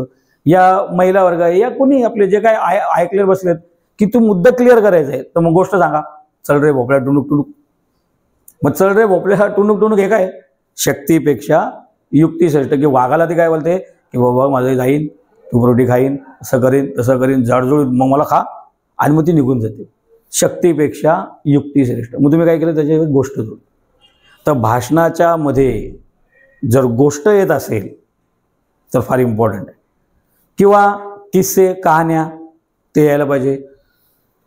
या महिला वर्ग या कोणी आपले जे काय ऐकले बसलेत की तू मुद्दा क्लिअर करायचा आहे, तर मग गोष्ट सांगा. चल रे भोपळ्या टुणूक टुणूक. मग चल रे भोपळ्या टुणूक टुणूक हे काय? शक्तीपेक्षा युक्ती श्रेष्ठ. की वाघाला ते काय बोलते की बाबा माझं जाईन, तू रोटी खाईन, असं करीन तसं करीन, जाडजूड मग मला खा, आणि मग ती निघून जाते. शक्तीपेक्षा युक्ती श्रेष्ठ. मग तुम्ही काय केलं त्याची गोष्ट जोड. तर भाषणाच्या मध्ये जर गोष्ट येत असेल तर फार इम्पॉर्टंट आहे. किंवा किस्से कहाण्या ते यायला पाहिजे.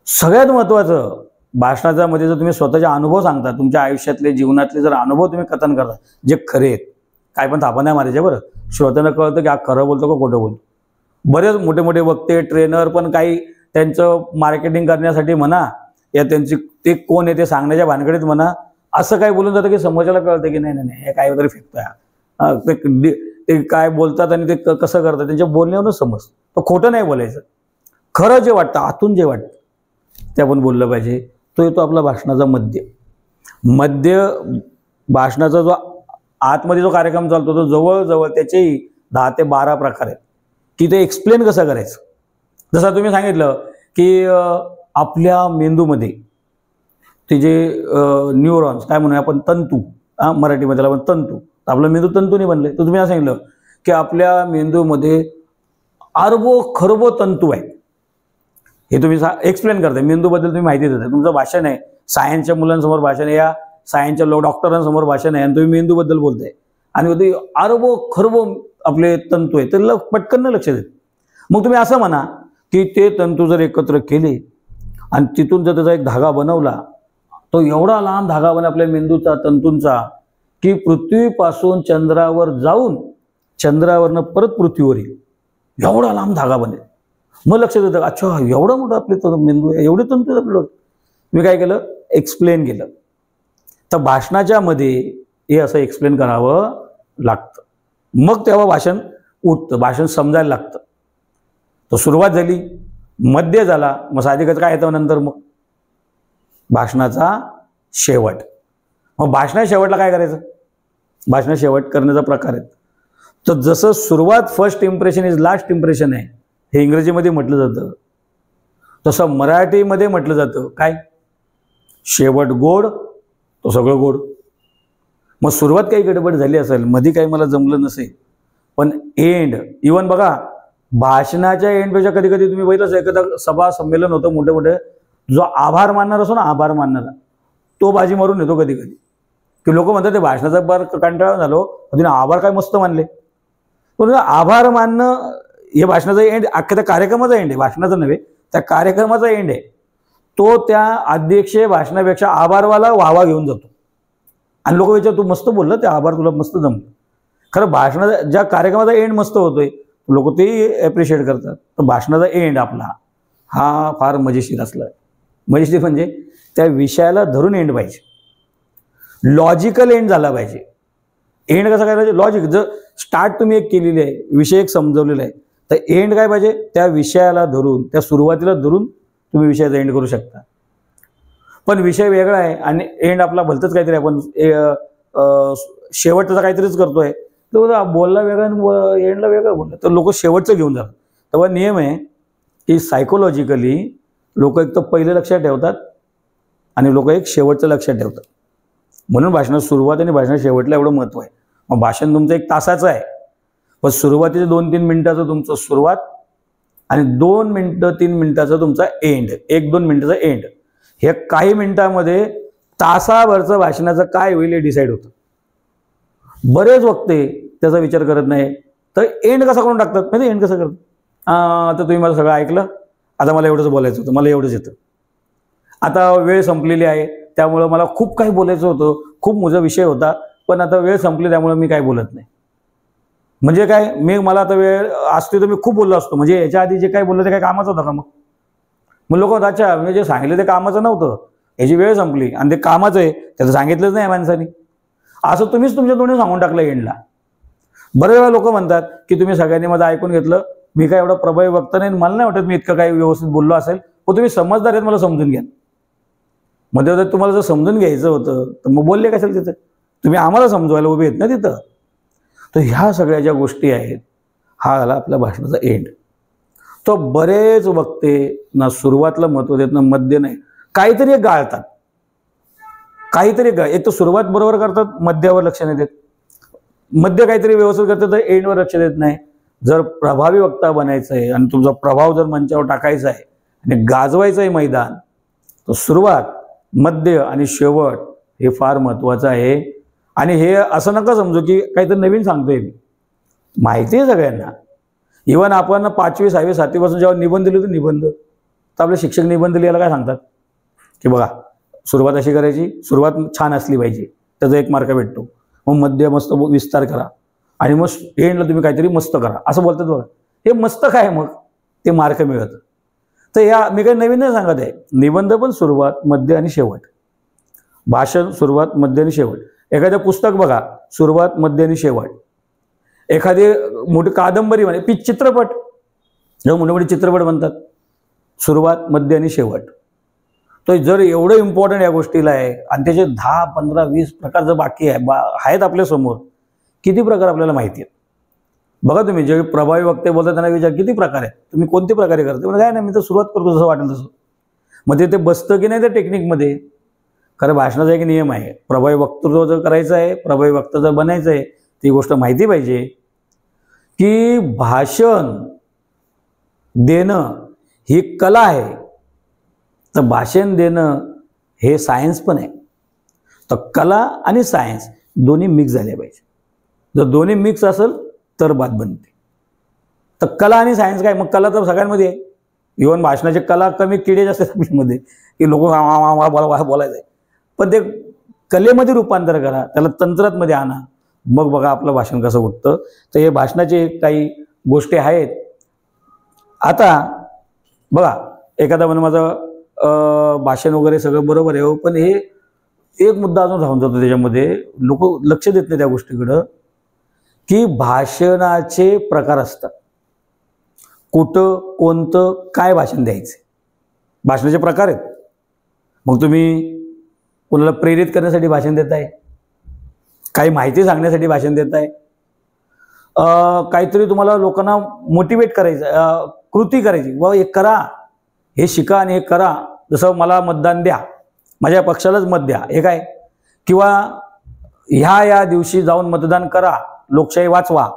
सगळ्यात महत्त्वाचं भाषणाच्या मध्ये जर तुम्ही स्वतःचे अनुभव सांगता, तुमच्या आयुष्यातले जीवनातले जर अनुभव तुम्ही कथन करता जे खरे आहेत, काय पण थापा नाही मारायचे बरं. श्रोत्यांना कळतं की हा खरं बोलतो का खोटं बोलतो. बरेच मोठे मोठे वक्ते ट्रेनर पण काही त्यांचं मार्केटिंग करण्यासाठी म्हणा या त्यांची ते कोण आहे ते सांगण्याच्या भानगडीत म्हणा असं काय बोलून जातं की समोरच्याला कळतं की नाही नाही नाही हे काय वगैरे फेकतोय. ते काय बोलतात आणि ते कसं करतात त्यांच्या बोलण्यावरूनच समजतं. तर खोटं नाही बोलायचं, खरं जे वाटतं आतून जे वाटतं ते आपण बोललं पाहिजे. तो येतो आपला भाषणाचा मध्य. भाषणाचा जो आतमध्ये जो कार्यक्रम चालतो तो जवळजवळ त्याचेही 10 ते 12 प्रकार आहेत की ते एक्सप्लेन कसं करायचं. जसं तुम्ही सांगितलं की आपल्या मेंदूमध्ये ते जे न्यूरॉन्स काय म्हणूया आपण तंतू, मराठीमध्ये आपण तंतू, आपला मेंदू तंतूने बनले. तर तुम्ही असं सांगितलं की आपल्या मेंदूमध्ये अरबो खरबो तंतू आहेत. हे तुम्ही एक्सप्लेन करताय, मेंदूबद्दल तुम्ही माहिती देताय. तुमचं भाषण आहे, सायन्सच्या मुलांसमोर भाषण आहे, या सायन्सच्या डॉक्टरांसमोर भाषण आहे आणि तुम्ही मेंदूबद्दल बोलताय आणि अरबो खरबो आपले तंतू आहे ते पटकन न लक्षात येत. मग तुम्ही असं म्हणा की ते तंतू जर एकत्र केले आणि तिथून जर त्याचा एक धागा बनवला, तो एवढा लांब धागा बने आपल्या मेंदूचा तंतूंचा की पृथ्वीपासून चंद्रावर जाऊन चंद्रावरनं परत पृथ्वीवर येईल, एवढा लांब धागा बनेल. मग लक्षात येतं अच्छा एवढा मोठा आपले मेंदू आहे, एवढे तंतू आपलं. मी काय केलं, एक्सप्लेन केलं. तर भाषणाच्या मध्ये हे असं एक्सप्लेन करावं लागतं, मग तेव्हा भाषण उठतं, भाषण समजायला लागतं. तर सुरुवात झाली, मध्य झाला, मग साहजिकच काय येतं नंतर मग भाषणाचा शेवट. मग भाषणा शेवटला काय करायचं, भाषण शेवट करण्याचा प्रकार आहे. तर जसं सुरुवात first impression is last impression आहे, हे इंग्रजीमध्ये म्हटलं जातं, तसं मराठीमध्ये म्हटलं जातं काय, शेवट गोड तो सगळं गोड. मग सुरुवात काही गडबड झाली असेल, मध्ये काही मला जमलं नसेल, पण एंड इवन बघा भाषणाच्या एंडपेक्षा कधी कधी तुम्ही बघितलंच एखादं सभा संमेलन होतं मोठे मोठे, जो आभार मानणार असो ना, आभार मानणारा तो बाजी मारून येतो कधी कधी, की लोक म्हणतात ते भाषणाचा बार कंटाळा झालो, तिने आभार काय मस्त मानले. पण आभार मानणं हे भाषणाचा एंड, अख्ख्या त्या कार्यक्रमाचा एंड आहे, भाषणाचा नव्हे, त्या कार्यक्रमाचा एंड आहे. तो त्या अध्यक्ष भाषणापेक्षा आभारवाला वाहवा घेऊन जातो आणि लोक विचार तू मस्त बोललं, ते आभार तुला मस्त जमलं. खरं भाषणाचा ज्या कार्यक्रमाचा एंड मस्त होतोय लोक ते ॲप्रिशिएट करतात. तर भाषणाचा एंड आपला हा फार मजेशीर असला, मजेशीर म्हणजे त्या विषयाला धरून एंड पाहिजे, लॉजिकल एंड झाला पाहिजे. एंड कसा काय पाहिजे, लॉजिक. जर स्टार्ट तुम्ही एक केलेली आहे, विषय एक समजवलेला आहे, तर एंड काय पाहिजे, त्या विषयाला धरून, त्या सुरुवातीला धरून तुम्ही विषयाचा एंड करू शकता. पण विषय वेगळा आहे आणि एंड आपला भलतंच काहीतरी, आपण शेवटचा काहीतरीच करतोय, तर बोलला वेगळा आणि एंडला वेगळा बोलला, तर लोक शेवटचं घेऊन जातात. तेव्हा नियम आहे की सायकोलॉजिकली लोक एक तर पहिले लक्षात ठेवतात आणि लोक एक शेवटचं लक्षात ठेवतात. म्हणून भाषणात सुरुवात आणि भाषणात शेवटला एवढं महत्त्व आहे. मग भाषण तुमचं 1 तासाचं आहे, पण सुरुवातीचे 2-3 मिनिटाचं तुमचं सुरुवात आणि 2 मिनिटं 3 मिनिटाचा तुमचा एंड, 1-2 मिनिटाचा एंड. हे काही मिनिटामध्ये तासाभरचं भाषणाचं काय होईल हे डिसाईड होतं. बरेच वक्ते त्याचा विचार करत नाही, तर एंड कसा करून टाकतात म्हणजे एंड कसं करतात, तर तुम्ही मला सगळं ऐकलं, आता मला एवढंच बोलायचं होतं, मला एवढंच येतं, आता वेळ संपलेली आहे त्यामुळं मला खूप काही बोलायचं होतं, खूप माझा विषय होता, पण आता वेळ संपली त्यामुळे मी काय बोलत नाही. म्हणजे काय, मला आता वेळ असते तर मी खूप बोललो असतो, म्हणजे याच्या आधी जे काय बोललं ते काय कामाचं होतं का. मग लोक म्हणतात अच्छा मी जे सांगितलं ते कामाचं नव्हतं, याची वेळ संपली आणि ते कामाचं आहे, त्याचं सांगितलंच नाही माणसाने, असं तुम्हीच तुमच्या तोंडी सांगून टाकलं एंडला. बरेच वेळा लोक म्हणतात की तुम्ही सगळ्यांनी माझं ऐकून घेतलं, मी काय एवढा प्रभावी वक्ता नाही, मला नाही वाटत मी इतकं काही व्यवस्थित बोललो असेल, पण तुम्ही समजदार आहेत, मला समजून घ्या. मध्ये तुम्हाला जर समजून घ्यायचं होतं तर मग बोलले कशाला तिथं, तुम्ही आम्हाला समजवायला उभे आहेत ना तिथं. तर ह्या सगळ्या ज्या गोष्टी आहेत, हा आला आपल्या भाषणाचा एंड. तो बरेच वक्ते ना सुरुवातला महत्त्व देत ना मध्य नाही, काहीतरी एक गाळतात, काहीतरी एक तर सुरुवात बरोबर करतात, मध्यावर लक्ष नाही देत, मध्य काहीतरी व्यवस्थित करतात तर एंडवर लक्ष देत नाही. जर प्रभावी वक्ता बनायचं आहे आणि तुमचा प्रभाव जर मंचावर टाकायचा आहे आणि गाजवायचं आहे मैदान, तर सुरुवात, मध्य आणि शेवट हे फार महत्त्वाचं आहे. आणि हे असं नका समजू की काहीतरी नवीन सांगतोय मी, माहिती आहे सगळ्यांना. इव्हन आपण 5वी 6वी 7वी पासून जेव्हा निबंध लिहितो, निबंध तर आपले शिक्षक निबंध लिहायला काय सांगतात की बघा सुरुवात अशी करायची, सुरुवात छान असली पाहिजे, त्याचा 1 मार्क भेटतो, मग मध्य मस्त विस्तार करा आणि मग एंडला तुम्ही काहीतरी मस्त करा, असं बोलतात बघा. हे मस्त काय मग ते मार्क मिळत. तर या मी काही नवीन नाही सांगत आहे, निबंध पण सुरुवात, मध्य आणि शेवट, भाषण सुरुवात, मध्य आणि शेवट. एखादं पुस्तक बघा, सुरुवात, मध्य आणि शेवट. एखादी मोठी कादंबरी म्हणे, चित्रपट, जेव्हा मोठे मोठे चित्रपट बनतात, सुरुवात, मध्य आणि शेवट. तर जर एवढं इम्पॉर्टंट या गोष्टीला आहे आणि त्याचे 10, 15, 20 प्रकार जर बाकी आहेत आपल्यासमोर, किती प्रकार आपल्याला माहिती आहेत. बघा तुम्ही जे प्रभावी वक्ते बोलतात त्यांना विचार किती प्रकार आहेत, तुम्ही कोणते प्रकारे करते, म्हणजे काय नाही मी तर सुरुवात करतो जसं वाटेल तसं. मग ते बसतं की नाही त्या टेक्निकमध्ये. खरं भाषणाचा एक नियम आहे, प्रभावी वक्तृत्व जर करायचं आहे, प्रभावी वक्ता जर बनायचं आहे, ती गोष्ट माहिती पाहिजे की भाषण देणं ही कला आहे, तर भाषण देणं हे सायन्स पण आहे. तर कला आणि सायन्स दोन्ही मिक्स झाले पाहिजे. जर दोन्ही मिक्स असेल तर बात बनते. तर कला आणि सायन्स काय, मग कला तर सगळ्यांमध्ये आहे. इव्हन भाषणाची कला कमी किडे जास्त आपल्यामध्ये की लोक बोलायचं आहे, पण ते कलेमध्ये रूपांतर करा, त्याला तंत्रामध्ये आणा, मग बघा आपलं भाषण कसं उठतं. तर हे भाषणाचे काही गोष्टी आहेत. आता बघा, एखादा म्हणून माझं भाषण वगैरे सगळं बरोबर आहे, पण हे एक मुद्दा अजून राहून जातो त्याच्यामध्ये, लोक लक्ष देत नाही त्या गोष्टीकडं, की भाषणाचे प्रकार असतात. कुठं कोणतं काय भाषण द्यायचं, भाषणाचे प्रकार आहेत. मग तुम्ही कोणाला प्रेरित करण्यासाठी भाषण देताय, काही माहिती सांगण्यासाठी भाषण देताय, काहीतरी तुम्हाला लोकांना मोटिवेट करायचं, कृती करायची, व हे करा, हे शिका आणि हे करा, जसं मला मतदान द्या, माझ्या पक्षालाच मत द्या, हे काय, किंवा ह्या दिवशी जाऊन मतदान करा, लोकशाही वाचवा,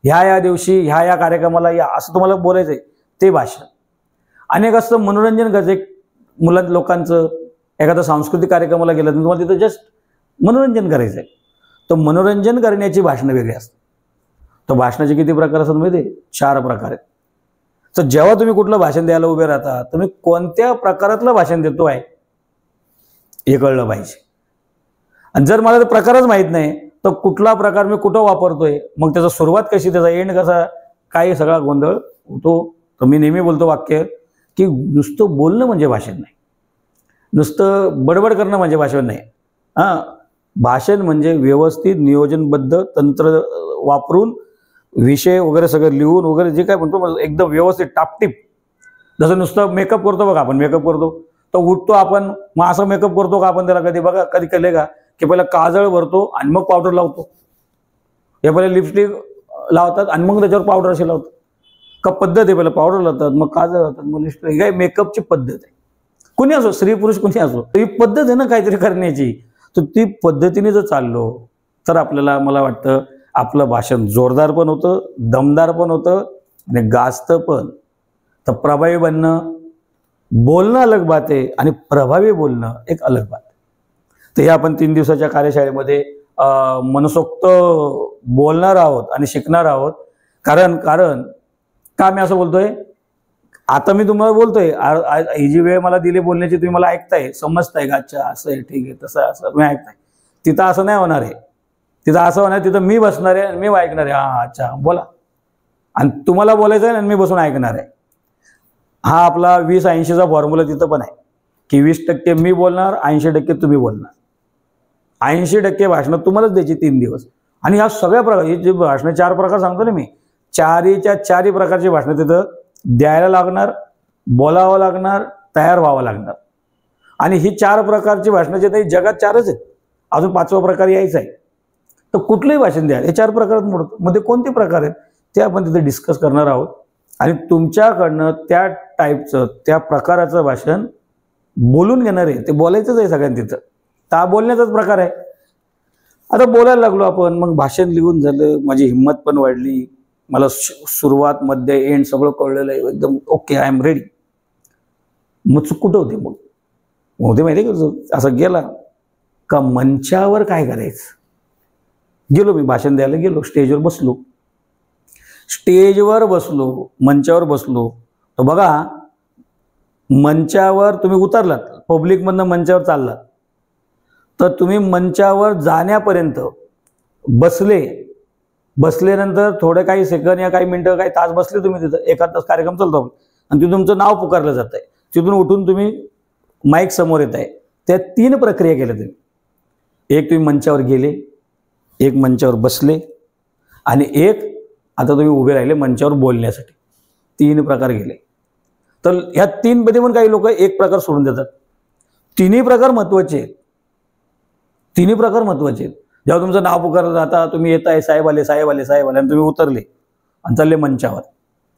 ह्या दिवशी ह्या कार्यक्रमाला या, असं तुम्हाला बोलायचं आहे, ते भाषण. अनेक असतं मनोरंजन करायचं मुलांचं, लोकांचं, एखादा सांस्कृतिक कार्यक्रमाला गेलं तर तुम्हाला तिथं जस्ट मनोरंजन करायचं आहे, तर मनोरंजन करण्याची भाषणं वेगळी असतात. तर भाषणाचे किती प्रकार असतात माहिती आहे? 4 प्रकार आहेत. तर जेव्हा तुम्ही कुठलं भाषण द्यायला उभे राहता, तुम्ही कोणत्या प्रकारातलं भाषण देतोय हे कळलं पाहिजे. आणि जर मला प्रकारच माहीत नाही तर कुठला प्रकार मी कुठं वापरतोय, मग त्याचा सुरुवात कशी, त्याचा एंड कसा, काय, सगळा गोंधळ होतो. तर मी नेहमी बोलतो वाक्य, की नुसतं बोलणं म्हणजे भाषण नाही, नुसतं बडबड करणं म्हणजे भाषण नाही. भाषण म्हणजे व्यवस्थित नियोजनबद्ध तंत्र वापरून विषय वगैरे सगळं लिहून वगैरे जे काय म्हणतो एकदम व्यवस्थित टापटीप. जसं नुसतं मेकअप करतो बघा, आपण मेकअप करतो तर उठतो आपण, मग असं मेकअप करतो का आपण, त्याला कधी बघा, कधी केले का, की पहिला काजळ भरतो आणि मग पावडर लावतो, हे पहिले लिपस्टिक लावतात आणि मग त्याच्यावर पावडर अशी लावतात का, पद्धत आहे, पहिला पावडर लावतात, मग काजळ लावतात, मग लिपस्टिक, ही काय मेकअपची पद्धत आहे. कुणी असो, स्त्री पुरुष कुणी असो, ही पद्धत आहे ना काहीतरी करण्याची. तर ती पद्धतीने जर चाललो तर आपल्याला, मला वाटतं, आपलं भाषण जोरदार पण होतं, दमदार पण होतं आणि गाजतं पण. तर प्रभावी बनणं, बोलणं अलग बात आहे आणि प्रभावी बोलणं एक अलग बात आहे. तर हे आपण 3 दिवसाच्या कार्यशाळेमध्ये मनसोक्त बोलणार आहोत आणि शिकणार आहोत. कारण का मी असं बोलतोय, आता मी तुम्हाला बोलतोय, ही जी वेळ मला दिली बोलण्याची, तुम्ही मला ऐकताय, समजताय का, अच्छा असं आहे, ठीक आहे, तसं असं मी ऐकताय. तिथं असं नाही होणार आहे, तिथं असं होणार, तिथं मी बसणार आहे आणि मी ऐकणार आहे, हां अच्छा बोला, आणि तुम्हाला बोलायचं आहे आणि मी बसून ऐकणार आहे. हा आपला 20-80चा फॉर्म्युला तिथं पण आहे, की 20% मी बोलणार, 80% तुम्ही बोलणार. 80% भाषणं तुम्हालाच द्यायची 3 दिवस. आणि ह्या सगळ्या प्रकार, हे जे भाषणं 4 प्रकार सांगतो ना मी, 4च्या प्रकारची भाषणं तिथं द्यायला लागणार, बोलावं लागणार, तयार व्हावं लागणार. आणि ही 4 प्रकारची भाषणं जे काही जगात 4च आहेत, अजून 5वा प्रकार यायचा आहे. तर कुठलंही भाषण द्या, हे 4 प्रकारात मोडतं. मध्ये कोणते प्रकार आहेत ते आपण तिथे डिस्कस करणार आहोत. आणि तुमच्याकडनं त्या टाईपचं, त्या प्रकाराचं भाषण बोलून घेणार आहे, ते बोलायचंच आहे सगळ्यांनी तिथं. तर हा बोलण्याचाच प्रकार आहे. आता बोलायला लागलो आपण, मग भाषण लिहून झालं, माझी हिंमत पण वाढली, मला सुरुवात, मध्य, एंड सगळं कळलेलं आहे, एकदम ओके, आय एम रेडी. मग चूक कुठं होते, मग होते माहिती आहे का, असं गेला का मंचावर काय करायचं. गेलो मी भाषण द्यायला, गेलो स्टेजवर बसलो, मंचावर बसलो. तर बघा, मंचावर तुम्ही उतरलात, पब्लिकमधनं मंचावर चाललात, तर तुम्ही मंचावर जाण्यापर्यंत बसल्यानंतर थोडे काही सेकंद या काही मिनटं, काही तास बसले तुम्ही तिथं, 1 तास कार्यक्रम चालतो आणि तिथून तुमचं नाव पुकारलं जात आहे, तिथून उठून तुम्ही माईक समोर येत आहे. त्या 3 प्रक्रिया केल्या तुम्ही. एक, तुम्ही मंचावर गेले, एक मंचावर बसले, आणि एक आता तुम्ही उभे राहिले मंचावर बोलण्यासाठी. 3 प्रकार गेले. तर ह्या 3 मध्ये पण काही लोक एक प्रकार सोडून देतात. तिन्ही प्रकार महत्वाचे आहेत. जेव्हा तुमचं नाव पुकारलं जाता, तुम्ही येत आहे, साहेब आले, आणि तुम्ही उतरले आणि चालले मंचावर,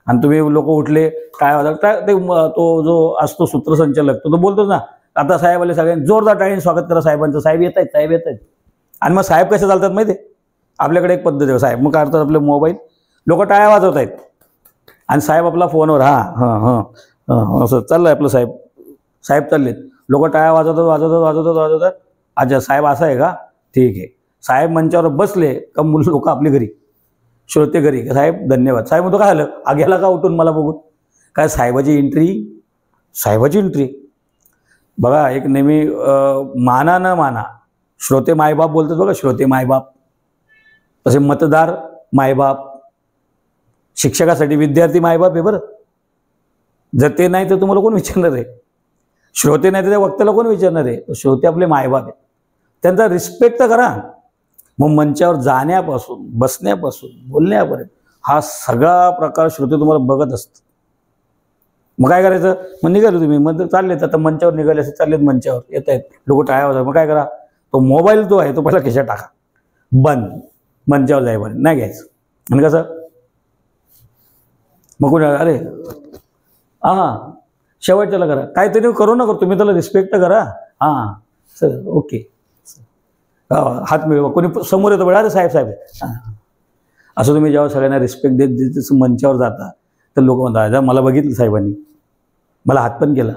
आणि तुम्ही लोक उठले, काय होतं ते, तो जो असतो सूत्रसंचालक, तो बोलतोच ना, आता साहेब आले, सगळ्यांनी जोरदार टाळीने स्वागत करा साहेबांचं, साहेब येत आहेत. आणि मग साहेब कसे चालतात माहिती आहे, आपल्याकडे एक पद्धत आहे, साहेब मग काढतात आपले मोबाईल, लोक टाळ्या वाजवत आहेत, आणि साहेब आपला फोनवर असं चाललंय आपलं, साहेब चाललेत, लोक टाळ्या वाजवतात. अच्छा साहेब असं आहे का, ठीक आहे. साहेब मंचावर बसले का लोक आपली घरी, श्रोते घरी, साहेब धन्यवाद. साहेब म्हणतो काय झालं, आग्याला का उठून मला बघून, काय साहेबाची एंट्री. बघा एक नेहमी माना न माना, श्रोते मायबाप बोलतात बघा, श्रोते मायबाप, तसे मतदार मायबाप, शिक्षकासाठी विद्यार्थी मायबाप आहे बरं. जर ते नाही तर तुम्हाला कोण विचारणार आहे, श्रोते नाही तर त्या वक्त्याला कोण विचारणार आहे. श्रोते आपले मायबाप आहेत, त्यांचा रिस्पेक्ट तर करा. मग मंचावर जाण्यापासून, बसण्यापासून, बोलण्यापर्यंत हा सगळा प्रकार श्रोते तुम्हाला बघत असतात. मग काय करायचं, मग निघाले तुम्ही, मग चाललेत, आता मंचावर निघाले असे चाललेत, मंचावर येत आहेत लोक, टाळ्या वाजवतात. मग काय करा, तो मोबाईल जो आहे तो पहिला खिशात टाका, बंद, मंचावर जाईपर्यंत नाही घ्यायचं. आणि कसं मग कोणी अरे हां शेवटच्याला करा, काहीतरी करू नका, तुम्ही त्याला रिस्पेक्ट करा. हां सर ओके, हात मिळवा, कोणी समोर येतो बघा, अरे साहेब हां, असं तुम्ही जेव्हा सगळ्यांना रिस्पेक्ट देत मंचावर जाता तर लोक म्हणतात मला बघितलं साहेबांनी, मला हात पण केला,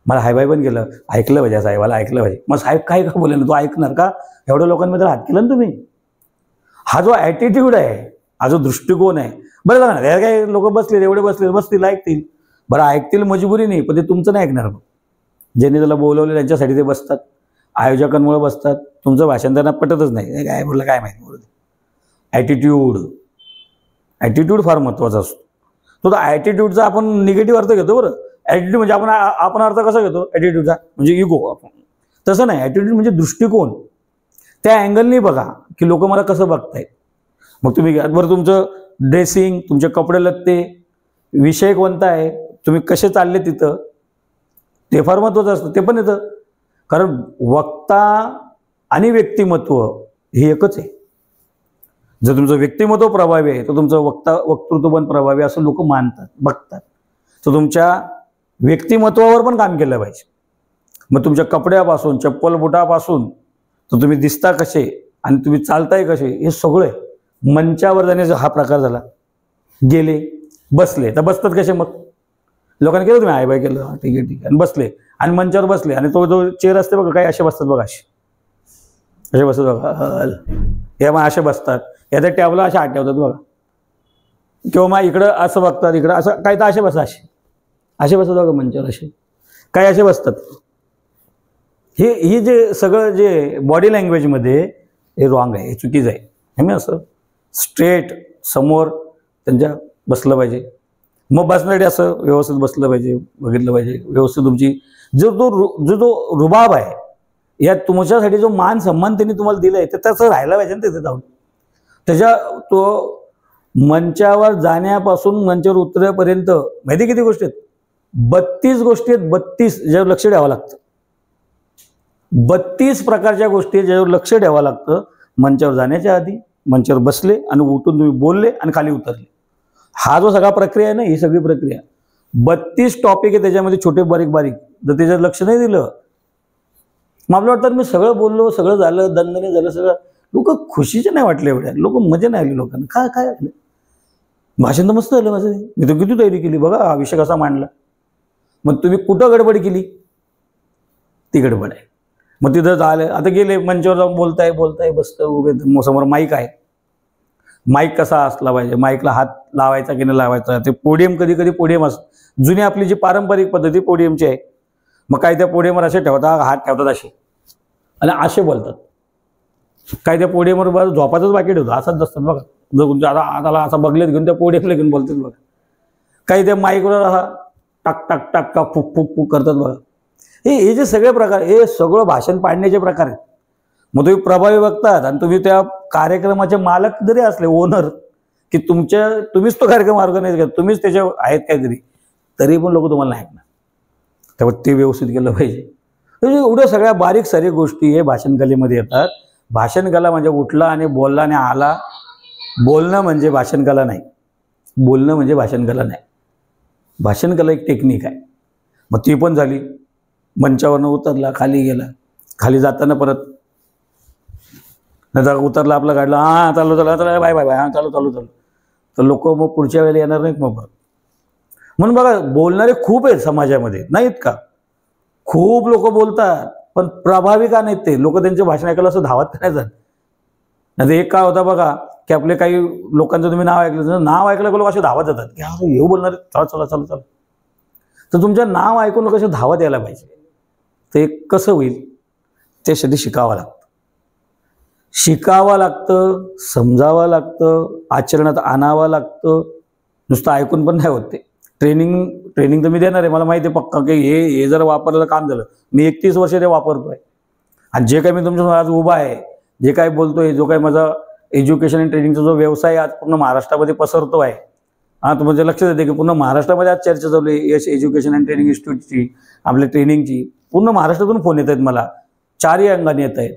मला हायबाय पण केलं, ऐकलं पाहिजे साहेबाला, ऐकलं पाहिजे. मग साहेब काय का बोलेल, तो ऐकणार का? एवढ्या लोकांमध्ये तर हात केला ना तुम्ही. हा जो ॲटिट्यूड आहे, हा जो दृष्टिकोन आहे, बरं का ना, काय लोक बसले, एवढे बसतील ऐकतील, बरं ऐकतील मजबुरी नाही, पण ते तुमचं नाही ऐकणार. ज्यांनी त्याला बोलवले त्यांच्यासाठी ते बसतात, आयोजकांमुळे बसतात, तुमचं भाषण त्यांना पटतच नाही, काय बोललं काय माहिती बोलत. ॲटिट्यूड फार महत्त्वाचा असतो. तो ॲटिट्यूडचा आपण निगेटिव्ह अर्थ घेतो बरं. ॲटिट्यूड म्हणजे आपण अर्थ कसा घेतो ॲटिट्यूडचा, म्हणजे इगो. आपण तसं नाही, ॲटिट्यूड म्हणजे दृष्टिकोन. त्या अँगलनी बघा की लोक मला कसं बघतायत. मग तुम्ही बरं तुमचं ड्रेसिंग, तुमचे कपडे लत्ते, विषय कोणता आहे, तुम्ही कसे चालले तिथं, ते फार महत्त्वाचं असतं. ते पण येतं, कारण वक्ता आणि व्यक्तिमत्व हे एकच आहे. जर तुमचं व्यक्तिमत्व प्रभावी आहे तर तुमचं वक्तृत्व पण प्रभावी असं लोक मानतात, बघतात. तर तुमच्या व्यक्तिमत्वावर पण काम केलं पाहिजे. मग तुमच्या कपड्यापासून, चप्पल बुटापासून, तर तुम्ही दिसता कसे आणि तुम्ही चालताय कसे, हे सगळे मंचावर जाण्याचा हा प्रकार झाला. गेले, बसले, तर बसतात कसे, मग लोकांनी केलं, तुम्ही आय बाय केलं, ठीक आहे, आणि बसले, आणि मंचावर बसले, आणि तो जो चेअर असते बघा, काही असे बसतात बघा, असे बसतात बघा, या मग असे बसतात, या त्या टॅबला अशा हात ठेवतात बघा, किंवा मग इकडं असं बघतात, इकडं असं काही, तर असे बसतात बघा मंचावर, असे काही असे बसतात. ही जे सगळं जे बॉडी लँग्वेजमध्ये हे रॉंग आहे, हे चुकीचं आहे. हे मी असं स्ट्रेट समोर त्यांच्या बसलं पाहिजे. मग बसण्यासाठी असं व्यवस्थित बसलं पाहिजे, बघितलं पाहिजे व्यवस्थित. तुमची जो रुबाब आहे, या तुमच्यासाठी जो मान सन्मान त्यांनी तुम्हाला दिला आहे, तर तसं राहायला पाहिजे ना तिथे जाऊन. तो मंचावर जाण्यापासून मंचावर उतरेपर्यंत माहिती किती गोष्टी आहेत, 32 गोष्टी आहेत, 32 ज्यावर लक्ष द्यावं लागतं. 32 प्रकारच्या गोष्टी ज्यावर लक्ष द्यावं लागतं. मंचावर जाण्याच्या आधी, मंचावर बसले आणि उठून तुम्ही बोलले आणि खाली उतरले, हा जो सगळा प्रक्रिया आहे ना, ही सगळी प्रक्रिया 32 टॉपिक आहे त्याच्यामध्ये, छोटे बारीक. जर त्याच्यात लक्ष नाही दिलं, मग आपलं वाटतं मी सगळं बोललो, सगळं झालं, दणदणीत झालं सगळं, लोक खुशीचे नाही वाटले, एवढ्या लोक मजा नाही आली लोकांना. काय वाटलं, भाषण तर मस्त झालं माझं, मी तर किती तयारी केली बघा, हा विषय कसा मांडला. मग तुम्ही कुठं गडबड केली, ती गडबड आहे. मग तिथं झालं, आता गेले मंचावर जाऊन बोलताय बसतं उभे, समोर माईक आहे. माईक कसा असला पाहिजे, माईकला हात लावायचा की नाही लावायचा, ते पोडियम कधी पोडियम असतं. जुनी आपली जी पारंपरिक पद्धती पोडियमची आहे, मग काय त्या पोडियमवर असे ठेवतात, हात ठेवतात असे आणि असे बोलतात. काय त्या पोडियमवर झोपाचंच बाकी ठेवतो, असंच असतात बघा. जर आता हाताला असा बगलेत घेऊन त्या पोडियमला घेऊन बोलतात बघा. काही त्या माईकवर असा टाक टाक टाक का फुक फुक फुक करतात बघा. हे जे सगळे प्रकार, हे सगळं भाषण पाडण्याचे प्रकार आहेत. मग तुम्ही प्रभावी बघतात आणि तुम्ही त्या कार्यक्रमाचे मालक जरी असले, ओनर, की तुम्हीच तो कार्यक्रम ऑर्गनाईज करता, तुम्हीच त्याच्या आहेत काहीतरी, तरी पण लोक तुम्हाला नाही ऐकणार. त्यामुळे ते व्यवस्थित केलं पाहिजे. एवढ्या सगळ्या बारीक सारीक गोष्टी हे भाषण कलेमध्ये येतात. भाषण कला म्हणजे उठला आणि बोलला आणि आला. बोलणं म्हणजे भाषण कला नाही, बोलणं म्हणजे भाषण कला नाही. भाषण कला एक टेक्निक आहे. मग ती पण झाली. मंचावरनं उतरला, खाली गेला, खाली जाताना परत नाही उतरला, आपला गाडला, हां चालू बाय हां चालू. तर लोक मग पुढच्या वेळेला येणार नाहीत मग परत. म्हणून बघा, बोलणारे खूप आहेत समाजामध्ये, नाहीत का? खूप लोक बोलतात, पण प्रभावी का नाहीत ते लोक? त्यांचे भाषण ऐकायला असं धावत नाही जात. नाही एक काय होता बघा, की आपले काही लोकांचं तुम्ही नाव ऐकलं, नाव ऐकलं की लोक असे धावत जातात की हा येऊ बोलणार, चला चला चला चला. तर तुमचं नाव ऐकून लोक असे धावत यायला पाहिजे. ते कसं होईल, ते शेवटी शिकावं लागतं. शिकावं लागतं, समजावं लागतं, आचरणात आणावं लागतं. नुसतं ऐकून पण नाही होत ते. ट्रेनिंग तर मी देणार आहे, मला माहिती आहे पक्का की हे जर वापरलं काम झालं. मी 31 वर्ष ते वापरतोय. आणि जे काही मी तुमच्यासमोर आज उभा आहे, जे काही बोलतोय, जो काही माझा एज्युकेशन आणि ट्रेनिंगचा जो व्यवसाय आज पूर्ण महाराष्ट्रामध्ये पसरतो आहे, तुमच्या लक्षात येते की पूर्ण महाराष्ट्रामध्ये आज चर्चा चालू आहे यश एज्युकेशन अँड ट्रेनिंग इन्स्टिट्यूटची, आपल्या ट्रेनिंगची. पूर्ण महाराष्ट्रातून फोन येत आहेत मला, 4ही अंगाने येत आहेत.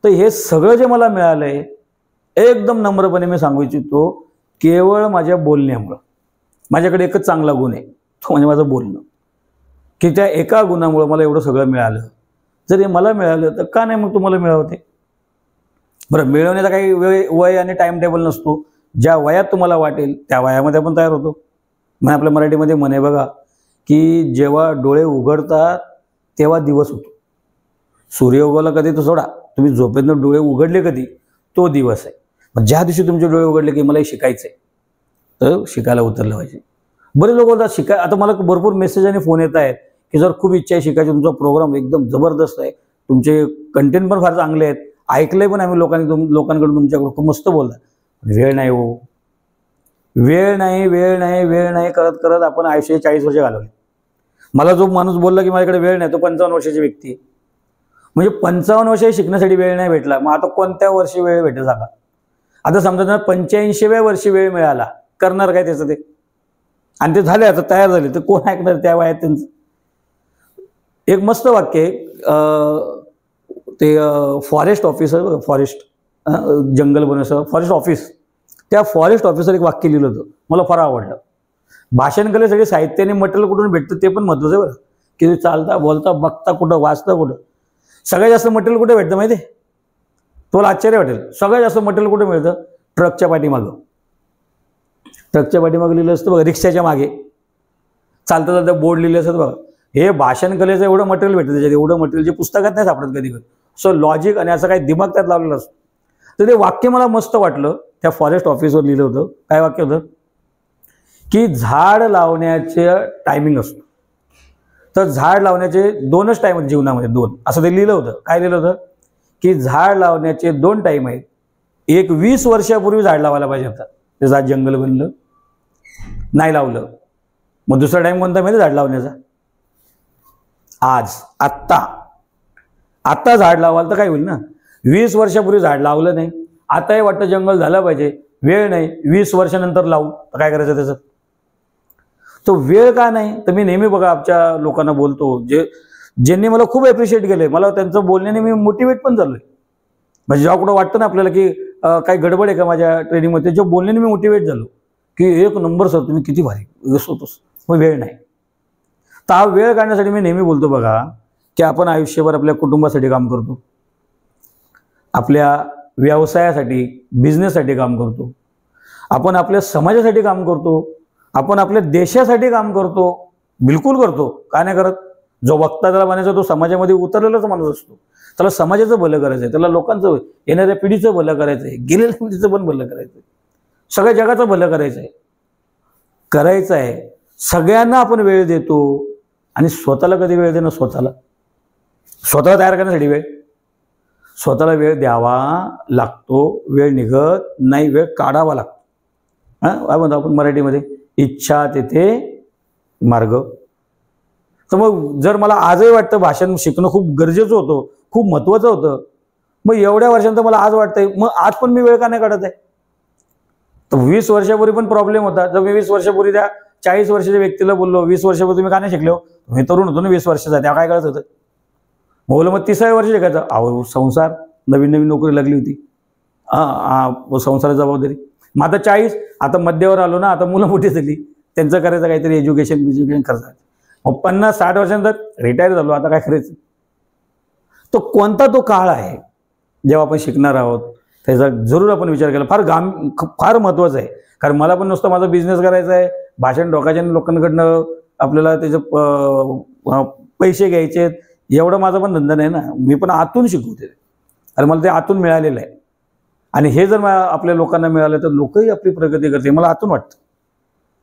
तर हे सगळं जे मला मिळालं आहे, एकदम नम्रपणे मी सांगू इच्छितो, केवळ माझ्या बोलण्यामुळं. माझ्याकडे एकच चांगला गुण आहे, तो म्हणजे माझं बोलणं. की त्या एका गुणामुळं मला एवढं सगळं मिळालं. जर हे मला मिळालं तर का नाही मग तुम्हाला मिळवते? बरं, मिळवण्याचा काही वय आणि टाइम टेबल नसतो. ज्या वयात तुम्हाला वाटेल त्या वयामध्ये आपण तयार होतो. मग आपल्या मराठीमध्ये म्हणे बघा की जेव्हा डोळे उघडतात तेव्हा दिवस होतो. सूर्य उगवला कधी तो सोडा, तुम्ही झोपेतनं डोळे उघडले कधी तो दिवस आहे. मग ज्या दिवशी तुमचे डोळे उघडले की मला हे शिकायचं आहे, तर शिकायला उतरलं पाहिजे. बरेच लोक बोलतात आता मला भरपूर मेसेज आणि फोन येत आहेत की जर खूप इच्छा आहे शिकायची, तुमचा प्रोग्राम एकदम जबरदस्त आहे, तुमचे कंटेंट पण फार चांगले आहेत, ऐकलंय पण आम्ही लोकांकडून तुमच्याकडून, खूप मस्त बोलतात. वेळ नाही हो, वेळ नाही करत करत आपण आयुष्य 40 वर्ष घालवले. मला जो माणूस बोलला की माझ्याकडे वेळ नाही, तो 55 वर्षाची व्यक्ती आहे. म्हणजे 55 वर्ष शिकण्यासाठी वेळ नाही भेटला, मग आता कोणत्या वर्षी वेळ भेटेल सांगा? आता समजा 85व्या वर्षी वेळ मिळाला, करणार काय त्याचं ते? आणि ते झाले, आता तयार झाले, तर कोण ऐकणार त्या वयात त्यांचं? एक मस्त वाक्य आहे, ते फॉरेस्ट ऑफिसर, जंगल बनवसं फॉरेस्ट ऑफिस, त्या फॉरेस्ट ऑफिसर एक वाक्य लिहिलं होतं, मला फार आवडलं. भाषण कलेसाठी साहित्याने मटेरियल कुठून भेटतं ते पण महत्त्वाचं आहे बरं. की चालता बोलता बघता कुठं वाचता कुठं, सगळ्यात जास्त मटेरियल कुठे भेटतं माहिती आहे? तुम्हाला आश्चर्य वाटेल, सगळ्यात जास्त मटेरियल कुठे मिळतं? ट्रकच्या पाठीमागं. ट्रकच्या पाठीमागं लिहिलं असतं बघा, रिक्षाच्या मागे चालता चालता बोर्ड लिहिले असतं बघा. हे भाषण कलेचं एवढं मटेरियल भेटतं, त्याच्यात एवढं मटेरियल जे पुस्तकात नाही सापडत कधी कधी. सो लॉजिक आणि असं काही दिमाग त्यात लावलेलं असतं. तर ते वाक्य मला मस्त वाटलं, त्या फॉरेस्ट ऑफिसवर लिहिलं होतं. काय वाक्य होतं? की झाड लावण्याचे टायमिंग असतो. तर झाड लावण्याचे 2च टाईम आहेत जीवनामध्ये, 2 असं ते लिहिलं होतं. काय लिहिलं होतं? की झाड लावण्याचे 2 टाईम आहेत. एक 20 वर्षापूर्वी झाड लावायला पाहिजे होतं, ते झाड जंगल बनलं, नाही लावलं. मग दुसरा टाईम कोणता माहिती झाड लावण्याचा? आज, आत्ता झाड लावाल तर काय होईल ना? 20 वर्षापूर्वी झाड लावलं नाही, आता हे वाटतं जंगल झालं पाहिजे, वेळ नाही, 20 वर्षानंतर लावू, तर काय करायचं त्याचं? तो वेळ का नाही? तर मी नेहमी बघा आमच्या लोकांना बोलतो, ज्यांनी मला खूप ॲप्रिशिएट केले, मला त्यांचं बोलण्याने मी मोटिवेट पण झालोय. म्हणजे जेव्हा कुठं वाटतं ना आपल्याला की काही गडबड आहे का माझ्या ट्रेनिंगमध्ये, त्याच्या बोलण्याने मी मोटिवेट झालो की एक नंबर सर, तुम्ही किती भारी व्यस्त होतोस. मग वेळ नाही. तर हा वेळ काढण्यासाठी मी नेहमी बोलतो बघा की आपण आयुष्यभर आपल्या कुटुंबासाठी काम करतो, आपल्या व्यवसायासाठी, बिझनेससाठी काम करतो, आपण आपल्या समाजासाठी काम करतो, आपण आपल्या देशासाठी काम करतो. बिलकुल करतो, का नाही करत? जो वक्ता त्याला म्हणायचा तो समाजामध्ये उतरलेलाच माणूस असतो. त्याला समाजाचं भलं करायचं आहे, त्याला लोकांचं, येणाऱ्या पिढीचं भलं करायचं आहे, गेलेल्या पिढीचं पण भलं करायचं आहे, सगळ्या जगाचं भलं करायचं आहे. सगळ्यांना आपण वेळ देतो आणि स्वतःला कधी वेळ देणं? स्वतःला तयार करण्यासाठी वेळ, स्वतःला वेळ द्यावा लागतो. वेळ निघत नाही, वेळ काढावा लागतो. काय म्हणतो आपण मराठीमध्ये? इच्छा तेथे मार्ग. तर मग जर मला आजही वाटतं भाषण शिकणं खूप गरजेचं होतं, खूप महत्त्वाचं होतं, मग एवढ्या वर्षांतर मला आज वाटतंय, मग आज पण मी वेळ का नाही काढत आहे? तर 20 वर्षापूर्वी पण प्रॉब्लेम होता. जर मी 20 वर्षापूर्वी त्या 40 वर्षाच्या व्यक्तीला बोललो, 20 वर्षापूर्वी तुम्ही का नाही शिकले? मी तरुण होतो ना 20 वर्षाचा, तेव्हा काय करायचं होतं? बोललं मग 30व्या वर्षी शिकायचं. अहो संसार, नवीन नोकरी लागली होती, संसाराची जबाबदारी. मग आता 40, आता मध्यावर आलो ना, आता मुलं मोठी झाली, त्यांचं करायचं काहीतरी एज्युकेशन करायचं. मग 50-60 वर्षांनंतर रिटायर झालो, आता काय करायचं? तो कोणता तो काळ आहे जेव्हा आपण शिकणार आहोत, त्याचा जरूर आपण विचार केला. फार महत्त्वाचं आहे. कारण मला पण नुसतं माझा बिझनेस करायचा आहे, भाषण ठोकायचे आणि लोकांकडनं आपल्याला त्याचे पैसे घ्यायचे, एवढं माझा पण धंदा नाही ना. मी पण आतून शिकवते, आणि मला ते आतून मिळालेलं आहे. आणि हे जर आपल्या लोकांना मिळालं तर लोकही आपली प्रगती करते, मला आतून वाटतं.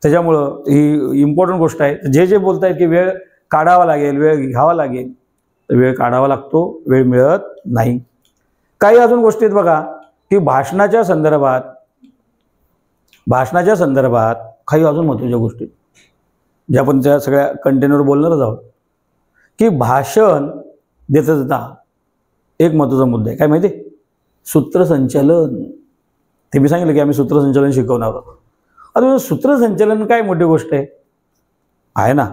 त्याच्यामुळं ही इम्पॉर्टंट गोष्ट आहे. जे जे बोलतायत की वेळ काढावा लागेल, वेळ घ्यावा लागेल, तर वेळ काढावा लागतो, वेळ मिळत नाही. काही अजून गोष्टी आहेत बघा की भाषणाच्या संदर्भात काही अजून महत्त्वाच्या गोष्टी ज्या आपण त्या सगळ्या कंटेनवर बोलणारच आहोत. की भाषण देता एक महत्त्वाचा मुद्दा आहे, काय माहिती आहे? सूत्रसंचालन. ते मी सांगितलं की आम्ही सूत्रसंचालन शिकवणार आहोत. आता सूत्रसंचालन काय मोठी गोष्ट आहे ना.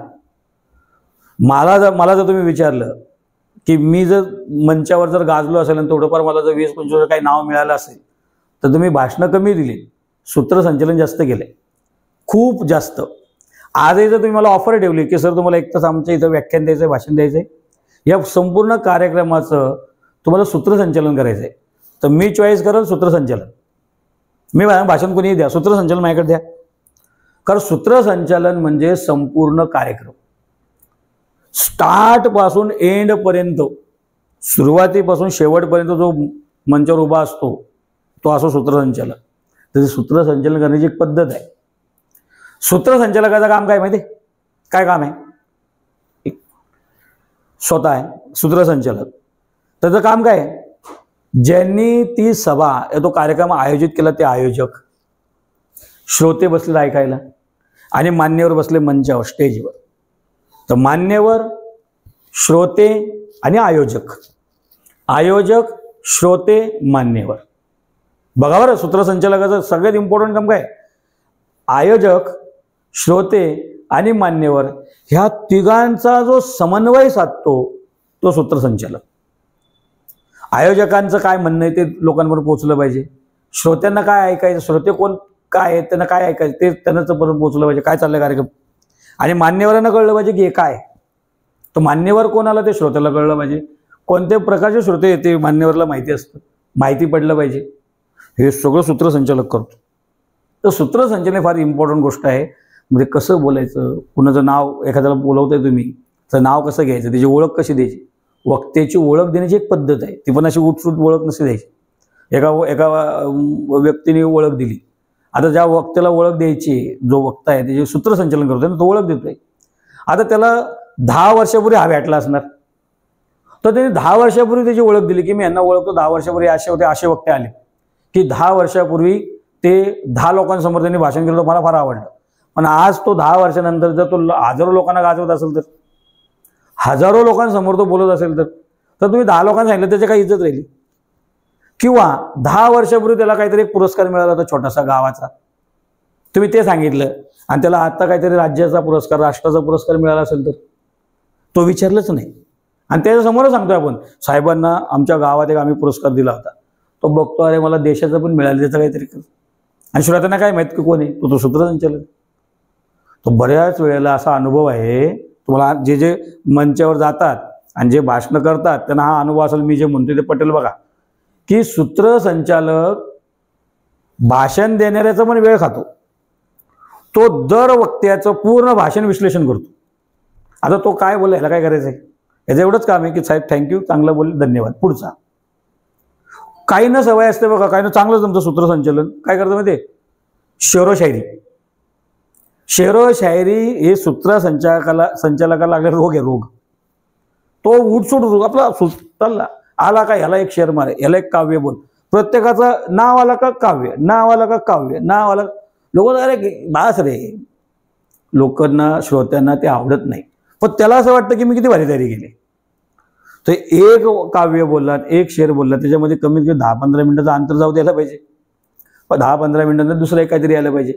मला जर तुम्ही विचारलं की मी जर मंचावर जर गाजलो असेल आणि थोडंफार मला जर 20-25 काही नाव मिळालं असेल तर तुम्ही भाषणं कमी दिली, सूत्रसंचालन जास्त केलंय, खूप जास्त. आजही जर तुम्ही मला ऑफर ठेवली की सर तुम्हाला 1 तास आमच्या इथं व्याख्यान द्यायचं आहे, भाषण द्यायचं आहे, या संपूर्ण कार्यक्रमाचं तुम्हाला सूत्रसंचालन करायचं आहे, तर मी चॉईस करेल सूत्रसंचालन. मी भाषण कोणीही द्या, सूत्रसंचालन माझ्याकडे द्या. कारण सूत्रसंचालन म्हणजे संपूर्ण कार्यक्रम स्टार्ट पासून एंड पर्यंत, सुरुवातीपासून शेवटपर्यंत जो मंचावर उभा असतो तो असो सूत्रसंचालन. तर सूत्रसंचालन करण्याची एक पद्धत आहे. सूत्रसंचालकाचं काम काय माहिती? काय काम आहे? स्वतः आहे सूत्रसंचालक. त्याचं काम काय आहे? ज्यांनी ती सभा तो कार्यक्रम आयोजित केला ते आयोजक, श्रोते बसले ऐकायला आणि मान्यवर बसले मंचावर स्टेजवर. तर मान्यवर, श्रोते आणि आयोजक, श्रोते, मान्यवर. बघा बरं, सूत्रसंचालकाचं सगळ्यात इम्पॉर्टंट काम काय? आयोजक, श्रोते आणि मान्यवर ह्या तिघांचा जो समन्वय साधतो तो सूत्रसंचालक. आयोजकांचं काय म्हणणं आहे ते लोकांपर्यंत पोहोचलं पाहिजे, श्रोत्यांना काय ऐकायचं, श्रोते कोण काय आहेत त्यांना काय ऐकायचं ते त्यांनाच पर्यंत पोहोचलं पाहिजे, काय चाललंय कार्यक्रम. आणि मान्यवरांना कळलं पाहिजे की हे काय. तो मान्यवर कोणाला ते श्रोत्याला कळलं पाहिजे, कोणत्या प्रकारचे श्रोते ते मान्यवरला माहिती असतं, माहिती पडलं पाहिजे. हे सगळं सूत्रसंचालक करतो. तर सूत्रसंचालन फार इम्पॉर्टंट गोष्ट आहे. म्हणजे कसं बोलायचं, कुणाचं नाव एखाद्याला बोलवतंय तुम्ही तर नाव कसं घ्यायचं, त्याची ओळख कशी द्यायची, वक्त्याची ओळख देण्याची एक पद्धत आहे. ती पण अशी उठसूट ओळख नसते द्यायची. एका व्यक्तीने ओळख दिली, आता ज्या वक्त्याला ओळख द्यायची, जो वक्ता आहे त्याचे सूत्रसंचालन करतोय ना, तो ओळख देतोय. आता त्याला 10 वर्षापूर्वी हा भेटला असणार, तर त्याने 10 वर्षापूर्वी त्याची ओळख दिली की मी यांना ओळखतो, 10 वर्षापूर्वी असे होते, असे वक्ते आले की 10 वर्षापूर्वी ते 10 लोकांसमोर त्यांनी भाषण केलं, मला फार आवडलं. पण आज तो 10 वर्षानंतर जर तो हजारो लोकांना गाजवत असेल तर, हजारो लोकांसमोर तो बोलत असेल तर तुम्ही 10 लोकांना सांगितलं त्याची काही इज्जत राहिली? किंवा 10 वर्षापूर्वी त्याला काहीतरी एक पुरस्कार मिळाला होता छोटासा गावाचा, तुम्ही ते सांगितलं आणि त्याला आता काहीतरी राज्याचा पुरस्कार, राष्ट्राचा पुरस्कार मिळाला असेल तर तो विचारलंच नाही. आणि त्याच्यासमोरच सांगतोय आपण साहेबांना आमच्या गावात एक आम्ही पुरस्कार दिला होता, तो बघतो अरे मला देशाचा पण मिळाला, त्याचं काहीतरी कर. आणि श्रोत्यांना काय माहित की कोण आहे तो सूत्रसंचालक. तो बऱ्याच वेळेला असा अनुभव आहे, तुम्हाला जे मंचावर जातात आणि जे भाषण करतात त्यांना हा अनुभव असेल, मी जे म्हणतोय ते पटेल बघा, की सूत्रसंचालक भाषण देणाऱ्याचा पण वेळ खातो. तो दर वक्त्याचं पूर्ण भाषण विश्लेषण करतो. आता तो काय बोलला, ह्याला काय करायचंय, याचं एवढंच काम आहे की साहेब थँक्यू, चांगलं बोलले, धन्यवाद, पुढचा. काही ना सवय असते बघा, काही ना चांगलं तुमचं सूत्रसंचालन काय करतं माहिती आहे? शेरोशायरी हे सूत्रसंचालकाला लागले रोग आहे, रोग. तो उठसूट रोग आपला चालला आला का, ह्याला एक शेर मारे, ह्याला एक काव्य बोल, प्रत्येकाचं नाव आला का काव्य, नाव आला का काव्य, नाव आला. लोक अरे बास रे, लोकांना श्रोत्यांना ते आवडत नाही. पण त्याला असं वाटतं की मी किती भारी तयारी केली. तर एक काव्य बोलला, एक शेर बोलला, त्याच्यामध्ये कमीत कमी 10-15 मिनिटाचं अंतर जाऊ द्यायला पाहिजे. पण 10-15 मिनिटांना दुसरं एक काहीतरी यायला पाहिजे,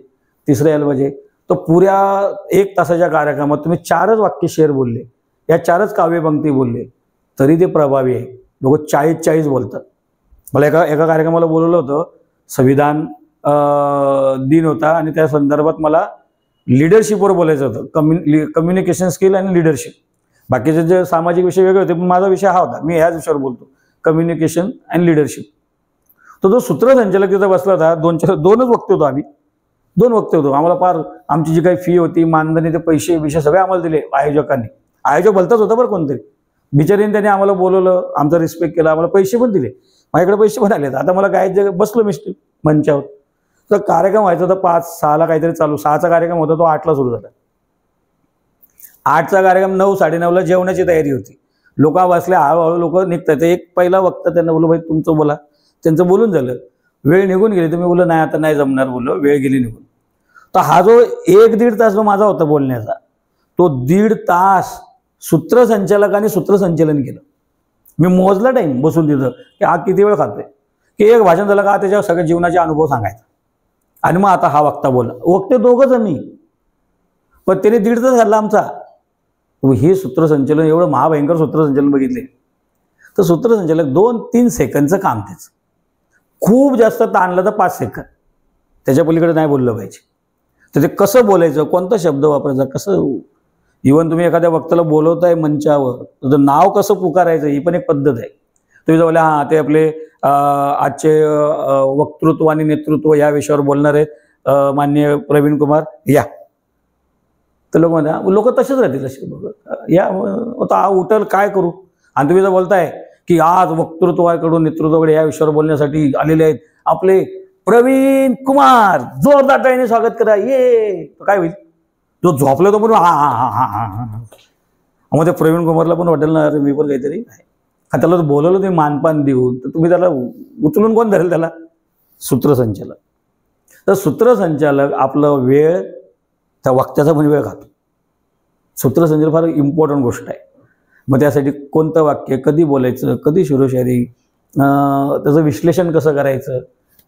तिसरं यायला पाहिजे. तर पुऱ्या 1 तासाच्या कार्यक्रमात तुम्ही 4च वाक्य शेर बोलले, या 4च काव्यपंक्ती बोलले, तरी ते प्रभावी आहे. लोक 40 बोलतात. मला एका कार्यक्रमाला बोलवलं होतं, संविधान दिन होता आणि त्या संदर्भात मला लिडरशिपवर बोलायचं होतं, कम्युनिकेशन स्किल आणि लिडरशिप. बाकीचे जे सामाजिक विषय वेगळे होते, पण माझा विषय हा होता, मी ह्याच विषयावर बोलतो, कम्युनिकेशन आणि लिडरशिप. तो जो सूत्रसंचालक तिथं बसला होता, 2च वक्ते होतो आम्ही, 2 वक्ते होतो. आम्हाला फार आमची जी काही फी होती, मानधनी, ते पैसे सगळे आम्हाला दिले आयोजकांनी. आयोजक भलताच होता बरं कोणतरी, बिचारीने त्याने आम्हाला बोलवलं, आमचा रिस्पेक्ट केला, आम्हाला पैसे पण दिले. माझ्याकडे पैसे पण आलेत, आता मला काय बसलो मी मंचावर. तर कार्यक्रम व्हायचा तर 5-6ला काहीतरी चालू, 6चा कार्यक्रम होता तो 8ला सुरू झाला. 8चा कार्यक्रम 9-9:30ला जेवणाची तयारी होती. लोक बसले, हळूहळू लोक निघतात. एक पहिला वक्ता त्यांना बोललो, भाई तुमचं बोला. त्यांचं बोलून झालं, वेळ निघून गेली. तुम्ही बोललो नाही आता नाही जमणार, बोललो वेळ गेली निघून. तर हा जो 1-1.5 तास जो माझा होता बोलण्याचा, तो 1.5 तास सूत्रसंचालकाने सूत्रसंचालन केलं. मी मोजला टाईम बसून तिथं की हा किती वेळ खातोय, की एक भाषण झालं का त्याच्यावर सगळे जीवनाचे अनुभव सांगायचा. आणि मग आता हा वक्ता बोला. वक्ते दोघंच आम्ही, पण त्याने 1.5 तास घातला आमचा. हे सूत्रसंचालन, एवढं महाभयंकर सूत्रसंचालन बघितले. तर सूत्रसंचालक 2-3 सेकंदचं काम त्याचं, खूप जास्त ताणलं तर 5 सेकंद, त्याच्या पलीकडे नाही बोललं पाहिजे. तर ते कसं बोलायचं, कोणता शब्द वापरायचा, कसं, इव्हन तुम्ही एखाद्या वक्त्याला बोलवताय मंचावर, तर नाव कसं पुकारायचं ही पण एक पद्धत आहे. तुम्ही जर बोला हां ते आपले आजचे वक्तृत्व आणि नेतृत्व या विषयावर बोलणार आहेत माननीय प्रवीण कुमार या, तर लोक तसेच राहतील, असे या आता उठल काय करू. आणि तुम्ही जर बोलताय की आज वक्तृत्वाकडून नेतृत्वाकडे या विषयावर बोलण्यासाठी आलेले आहेत आपले प्रवीण कुमार, जोरदार टाळीने स्वागत करा, ये, तर काय होईल, जो झोपला तो पण हा हा हा हा हा हा. मग ते प्रवीण कुमारला पण वाटेल ना, अरे मी पण काहीतरी आहे. त्याला बोलवलं तुम्ही मानपान देऊन, तर तुम्ही त्याला उचलून कोण धरेल त्याला, सूत्रसंचालक. तर सूत्रसंचालक आपलं वेळ, त्या वक्त्याचा पण वेळ खातो. सूत्रसंचालक फार इम्पॉर्टंट गोष्ट आहे. मग त्यासाठी कोणतं वाक्य कधी बोलायचं, कधी शिरोशायरी, त्याचं विश्लेषण कसं करायचं,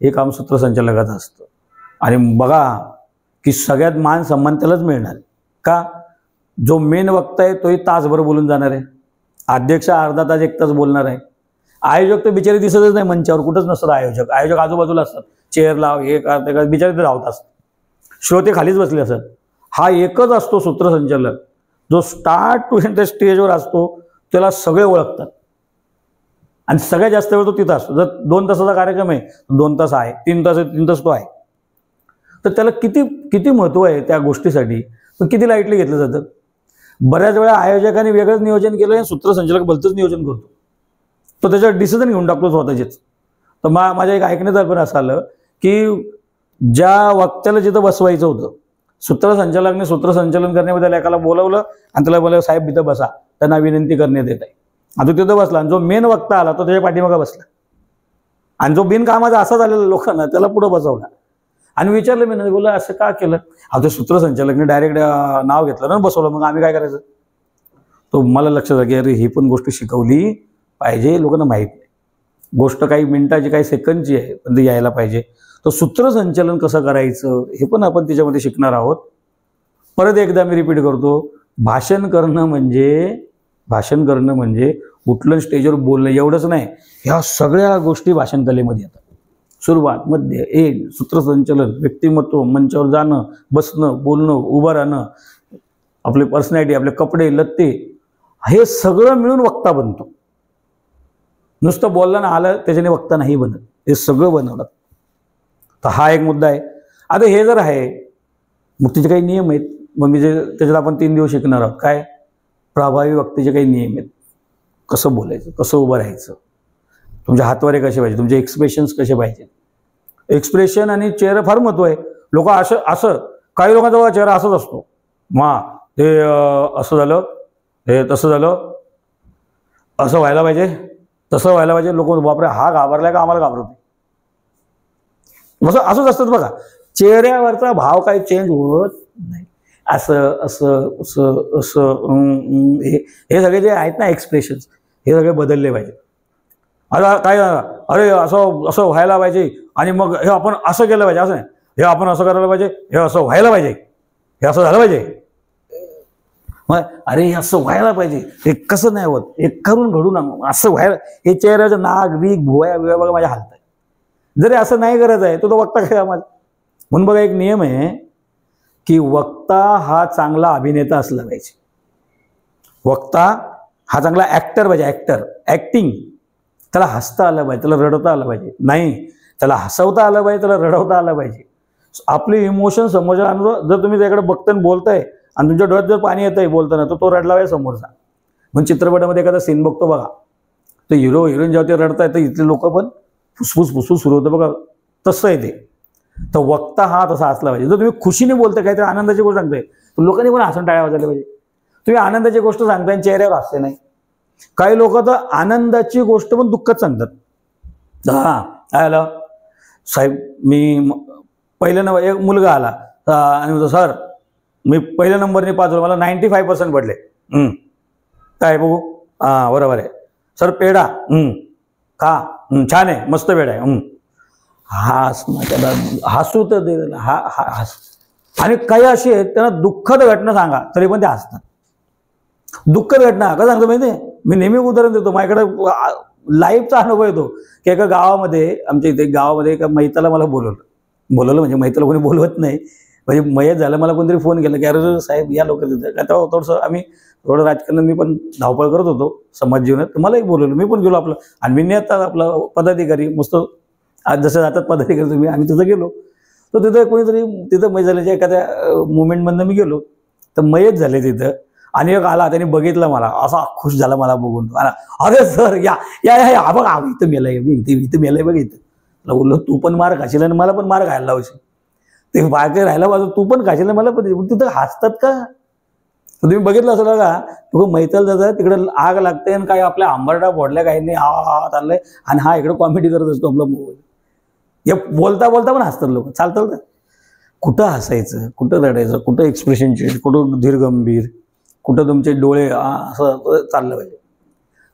हे काम सूत्रसंचालकाचं असतं. आणि बघा की सगळ्यात मान सन्मान त्यालाच मिळणार का, जो मेन वक्ता आहे तोही तासभर बोलून जाणार आहे, अध्यक्ष अर्धा तास 1 तास बोलणार आहे, आयोजक तर बिचारे दिसतच नाही मंचावर, कुठंच नसतात आयोजक आजूबाजूला असतात, चेअर लाव हे का बिचारे ते धावत असतात, श्रोते खालीच बसले असतात. हा एकच असतो सूत्रसंचालक, जो स्टार्ट टू एंड त्या स्टेजवर असतो, त्याला सगळे ओळखतात आणि सगळ्यात जास्त वेळ तो तिथं असतो. जर 2 तासाचा कार्यक्रम आहे 2 तास आहे, 3 तास आहे 3 तास तो आहे. तर त्याला किती महत्त्व आहे त्या गोष्टीसाठी, पण किती लाईटली घेतलं जातं. बऱ्याच वेळा आयोजकांनी वेगळंच नियोजन केलं, सूत्रसंचालक भलतंच नियोजन करतो, तो त्याच्यावर डिसिजन घेऊन टाकतो स्वतःचेच. तर माझ्या एक ऐकण्यात पण असं आलं की ज्या वक्त्याला जिथं बसवायचं होतं, सूत्रसंचालकाने सूत्रसंचालन करण्याबद्दल एकाला बोलवलं आणि त्याला बोलावलं साहेब तिथं बसा, त्यांना विनंती करण्यात येत आहे. आता तो तिथं बसला आणि जो मेन वक्ता आला तो त्याच्या पाठीमागं बसला, आणि जो बिनकामाचा असा झालेला लोकांना त्याला पुढं बसवला. आणि विचारलं मी, बोला असं का केलं. ते सूत्रसंचालकने डायरेक्ट नाव घेतलं ना बसवलं, मग आम्ही काय करायचं. तो मला लक्षात आलं की अरे ही पण गोष्ट शिकवली पाहिजे, लोकांना माहीत नाही. गोष्ट काही मिनिटाची काही सेकंदची आहे, पण ती यायला पाहिजे. तर सूत्रसंचालन कसं करायचं हे पण आपण त्याच्यामध्ये शिकणार आहोत. परत एकदा मी रिपीट करतो, भाषण करणं म्हणजे उठलं स्टेजवर बोलणं एवढंच नाही, ह्या सगळ्या गोष्टी भाषण कलेमध्ये येतात. सुरुवात, मध्य, एंड, सूत्रसंचालन, व्यक्तिमत्व, मंचावर जाणं, बसणं, बोलणं, उभं राहणं, आपली पर्सनॅलिटी, आपले कपडे लत्ते, हे सगळं मिळून वक्ता बनतो. नुसतं बोललं ना आलं त्याच्याने वक्ता नाही बनत, हे सगळं बनवलं. तर हा एक मुद्दा आहे. आता हे जर आहे, मग तिचे काही नियम आहेत. मग मी त्याच्यात आपण 3 दिवस शिकणार आहोत. काय, प्रभावी वक्तेचे काही नियम आहेत, कसं बोलायचं, कसं उभं राहायचं, तुमचे हातवारे कसे पाहिजे, तुमचे एक्सप्रेशन्स कसे पाहिजे. एक्सप्रेशन आणि चेहरा फार महत्व आहे. लोक असं काही लोकांचा चेहरा असाच असतो, ते असं झालं, हे तसं झालं, असं व्हायला पाहिजे, तसं व्हायला पाहिजे. लोक बापरे हा घाबरलाय का, आम्हाला घाबरतो, असंच असतं बघा. चेहऱ्यावरचा भाव काही चेंज होत नाही. असं असं असं असं हे सगळे जे आहेत ना एक्सप्रेशन्स, हे सगळे बदलले पाहिजे. अरे काय, अरे असं व्हायला पाहिजे, आणि मग हे आपण असं केलं पाहिजे, असं नाही, हे आपण असं करायला पाहिजे, हे असं व्हायला पाहिजे, हे असं झालं पाहिजे. मग अरे हे असं व्हायला पाहिजे, हे कसं नाही होत, हे करून घडून असं व्हायला, हे चेहऱ्याचं नाक बीक भुवया बिवया बघा माझ्या हालत आहे. जरी असं नाही करत आहे तो वक्ता काय माझा. म्हणून बघा एक नियम आहे की वक्ता हा चांगला अभिनेता असला पाहिजे. वक्ता हा चांगला ॲक्टर पाहिजे, ॲक्टिंग. त्याला हसता आलं पाहिजे, त्याला रडवता आलं पाहिजे, नाही त्याला हसवता आलं पाहिजे, त्याला रडवता आलं पाहिजे. आपले इमोशन समोरच्या अनुभव, जर तुम्ही त्याकडे बघताना बोलताय आणि तुमच्या डोळ्यात जर पाणी येत आहे बोलताना, तर तो रडला पाहिजे समोरचा. म्हणून चित्रपटामध्ये एखादा सीन बघतो बघा, तर हिरो हिरोईन जेव्हा ते रडतायत तर इथले लोक पण फुसफुस सुरू होतं बघा, तसं आहे ते. तर वक्ता हा तसा असला पाहिजे. जर तुम्ही खुशीने बोलताय, काहीतरी आनंदाची गोष्ट सांगताय, लोकांनी पण हसून टाळ्या वाजवल्या पाहिजे. तुम्ही आनंदाची गोष्ट सांगताय चेहऱ्यावर हास्य नाही. काही लोक तर आनंदाची गोष्ट पण दुःखच सांगतात. हा काय आलं साहेब, मी पहिल्या एक मुलगा आला आणि म्हणतो सर मी पहिल्या नंबरने पास झालो, मला 95% पडले. काय बघू, हां बरोबर आहे सर. पेढा खा, छान आहे, मस्त पेढा आहे. त्याला हसू तर दे, हस. आणि काही अशी आहेत त्यांना दुःखद घटना सांगा तरी पण ते हसतात. दुःखद घटना का सांगतो माहिती आहे, मी नेहमी उदाहरण देतो, माझ्याकडे लाईव्हचा अनुभव येतो की एका गावामध्ये, आमच्या इथे गावामध्ये एका मैताला मला बोलवलं म्हणजे मैताला कोणी बोलवत नाही, म्हणजे मयत झालं, मला कोणतरी फोन केला की अरे साहेब या लोक तिथं. तेव्हा थोडंसं आम्ही थोडं राजकारण, मी पण धावपळ करत होतो समाज जीवनात, तर मलाही बोलवलं, मी पण गेलो. आपलं आणि मी नेता आपलं पदाधिकारी मस्त आज जसं जातात पदाधिकारी तुम्ही, आम्ही तिथं गेलो. तर तिथं कोणीतरी तिथं मयत झाल्याच्या एखाद्या मुवमेंटमधनं मी गेलो, तर मयत झाले तिथं. आणि एक आला, त्याने बघितलं मला, असा खुश झाला मला बघून. अरे सर या या या बघा इथं मेलंय, इथं मेलंय बघ इथं. बोललो तू पण मार खाशील आणि मला पण मार खायला लावशील. ते बाकी राहायला बाजू तू पण खाशील मला पण. तिथं हसतात का तुम्ही बघितलं असं बघा. तू मैताल जातात तिकडे आग लागते आणि काय आपल्या आंबरडा फोडल्या काही नाही, हा चाललंय आणि हा इकडे कॉमेडी करत असतो आपला मोबाईल. हे बोलता बोलता पण हसतात लोक. चालतं कुठं हसायचं, कुठं रडायचं, कुठं एक्सप्रेशन चेंज, कुठं धीर गंभीर, कुठं तुमचे डोळे असं चाललं पाहिजे.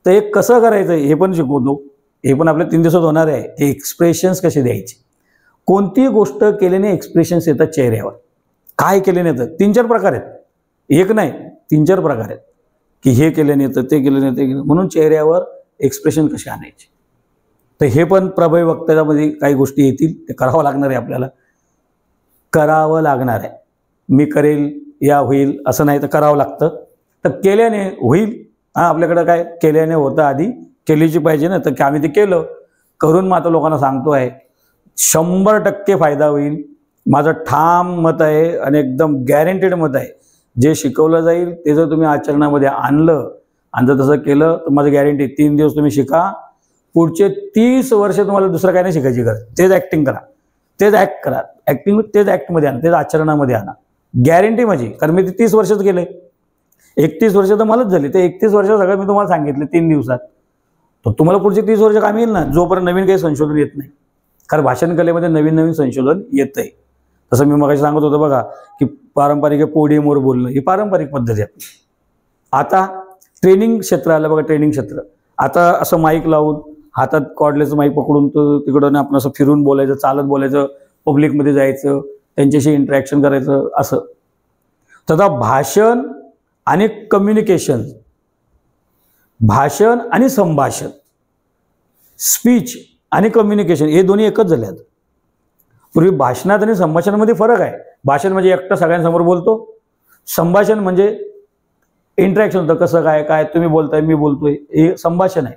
तर हे कसं करायचं हे पण शिकवतो. हे पण आपल्या 3 दिवसात होणार आहे की एक्सप्रेशन्स कसे द्यायचे. कोणतीही गोष्ट केल्याने एक्सप्रेशन्स येतात चेहऱ्यावर. काय केल्याने येतं 3-4 प्रकार आहेत, एक नाही 3-4 प्रकार आहेत की हे केल्याने येतं, ते केल्याने येतं. म्हणून चेहऱ्यावर एक्सप्रेशन कसे आणायचे, तर हे पण प्रभावी वक्तव्यामध्ये काही गोष्टी येतील. ते करावं लागणार आहे, आपल्याला करावं लागणार आहे. मी करेल या होईल असं नाही, तर करावं लागतं. तर केल्याने होईल. आपल्याकडं काय केल्याने होतं, आधी केलीची पाहिजे ना. तर आम्ही ते केलं, करून मग आता लोकांना सांगतो आहे 100% फायदा होईल. माझं ठाम मत आहे आणि एकदम गॅरंटेड मत आहे. जे शिकवलं जाईल ते जर तुम्ही आचरणामध्ये आणलं आणि जर तसं केलं तर माझं गॅरंटी 3 दिवस तुम्ही शिका, पुढचे 30 वर्ष तुम्हाला दुसरं काही नाही शिकायची गरज. तेच ॲक्टिंग करा, तेच ॲक्ट करा, ॲक्टिंग तेच ॲक्टमध्ये आणा, तेच आचरणामध्ये आणा, गॅरंटी माझी. कारण मी ते 30 वर्षच गेले, 31 वर्ष तर मलाच झाली. ते 31 वर्ष सगळं मी तुम्हाला सांगितलं 3 दिवसात. तर तुम्हाला पुढचे 30 वर्ष काम येईल ना, जोपर्यंत नवीन काही संशोधन येत नाही. कारण भाषण कलेमध्ये नवीन नवीन संशोधन येत आहे. तसं मी मगाशी सांगत होतो बघा की पारंपरिक पोडियमवर बोलणं ही पारंपरिक पद्धती आहे. आता ट्रेनिंग क्षेत्र आलं बघा, ट्रेनिंग क्षेत्र. आता असं माईक लावून हातात कॉर्डलेस माईक पकडून तिकडून आपण असं फिरून बोलायचं, चालत बोलायचं, पब्लिकमध्ये जायचं, त्यांच्याशी इंटरॅक्शन करायचं असं. तर भाषण आणि कम्युनिकेशन, भाषण आणि संभाषण, स्पीच आणि कम्युनिकेशन हे दोन्ही एकच झाले आहेत. पूर्वी भाषणात आणि संभाषणामध्ये फरक आहे. भाषण म्हणजे एकटा सगळ्यांसमोर बोलतो, संभाषण म्हणजे इंटरॅक्शन होतं, कसं काय काय तुम्ही बोलताय मी बोलतोय, हे संभाषण आहे.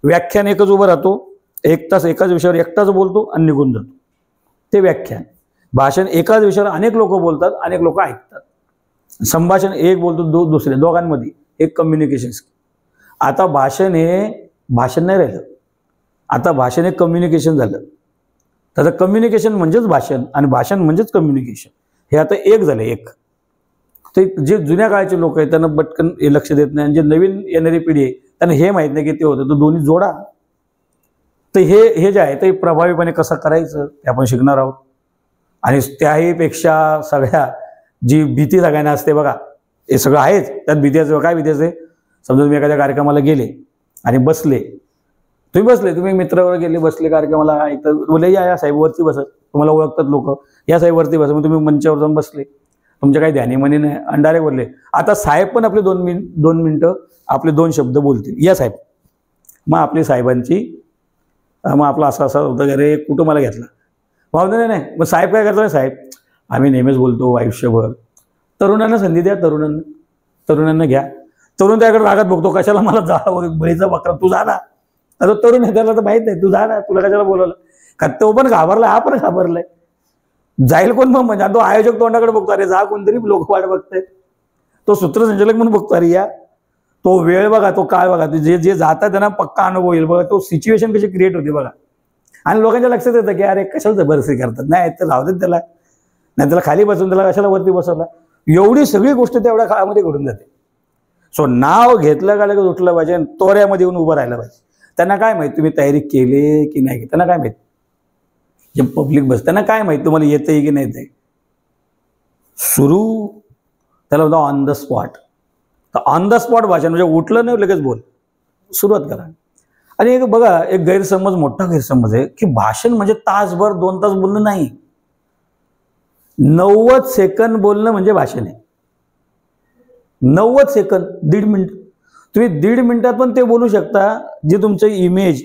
व्याख्यान एकच उभं राहतो, 1 तास एकाच विषयावर एकटाच बोलतो आणि निघून जातो, ते व्याख्यान. भाषण एकाच विषयावर अनेक लोक बोलतात, अनेक लोक ऐकतात. संभाषण एक बोलतो, दुसरे दोघांमध्ये एक कम्युनिकेशन. आता भाषण हे भाषण नाही राहिलं, आता भाषण हे कम्युनिकेशन झालं. तर कम्युनिकेशन म्हणजेच भाषण आणि भाषण म्हणजेच कम्युनिकेशन, हे आता एक झालं एक. ते जे जुन्या काळाचे लोक आहेत त्यांना पटकन हे लक्ष देत नाही, आणि जे नवीन येणारी पिढी आहे त्यांना हे माहीत नाही की ते होतं. तर दोन्ही जोडा. तर हे जे आहे ते प्रभावीपणे कसं करायचं ते आपण शिकणार आहोत. आणि त्याही पेक्षा सगळ्या जी भीती सगळ्यांना असते बघा, हे सगळं आहेच त्यात भीतीचं. काय भीती असते, समजा तुम्ही एखाद्या कार्यक्रमाला गेले आणि बसले, तुम्ही मित्रावर गेले, बसले कार्यक्रमाला, तर बोले या साहेब वरती बसत, तुम्हाला ओळखतात लोक, या साहेब वरती बसत. मग तुम्ही मंचावर जाऊन बसले, तुमच्या काही ध्यानीमनी नाही आणि डायरेक्ट बोलले. आता साहेब पण आपले 2 मिनिटं आपले 2 शब्द बोलतील, या साहेब. मग आपली साहेबांची मग आपलं असं होतं, अरे कुठं मला घेतला भाव नाही. मग साहेब काय करतो, साहेब आम्ही नेहमीच बोलतो आयुष्यभर. तरुणांना संधी द्या, तरुणांना घ्या. तरुण त्याकडे रागात बघतो, कशाला मला जा बळीचा बकरा, तू जा ना. आता तरुण आहे त्याला तर माहित नाही, तू जा ना, तुला कशाला बोलवलं. का तो पण घाबरलाय, हा पण घाबरलाय. जाईल कोण मग, म्हणजे तो आयोजक तोंडाकडे बघतो, अरे जा कोणतरी, लोक वाट बघतायत. तो सूत्रसंचालक म्हणून बघतो, अरे या. तो वेळ बघा, तो काळ बघा, जे जे जातात त्यांना पक्का अनुभव येईल बघा, तो सिच्युएशन कशी क्रिएट होते बघा. आणि लोकांच्या लक्षात येतं की अरे कशाला जबरदस्ती करतात, नाही तर राहू देत त्याला, नाही त्याला खाली बसून त्याला कशाला वरती बसवला. एवढी सगळी गोष्ट तेवढ्या काळामध्ये घडून जाते. सो नाव घेतलं का लगेच उठलं पाहिजे, तोऱ्यामध्ये येऊन उभं राहिलं पाहिजे. त्यांना काय माहिती तुम्ही तयारी केली की नाही, त्यांना काय माहिती, जे पब्लिक बस त्यांना काय माहिती तुम्हाला येतंय की नाही येतंय. सुरू त्याला होतं ऑन द स्पॉट. तर ऑन द स्पॉट भाषण म्हणजे उठलं नाही लगेच बोल, सुरुवात करा. आणि एक बघा, एक गैरसमज, मोठा गैरसमज आहे की भाषण म्हणजे तासभर 2 तास बोलणं नाही. 90 सेकंद बोलणं म्हणजे भाषण आहे. 90 सेकंद, 1.5 मिनिट. तुम्ही 1.5 मिनिटात पण ते बोलू शकता जे तुमचं इमेज,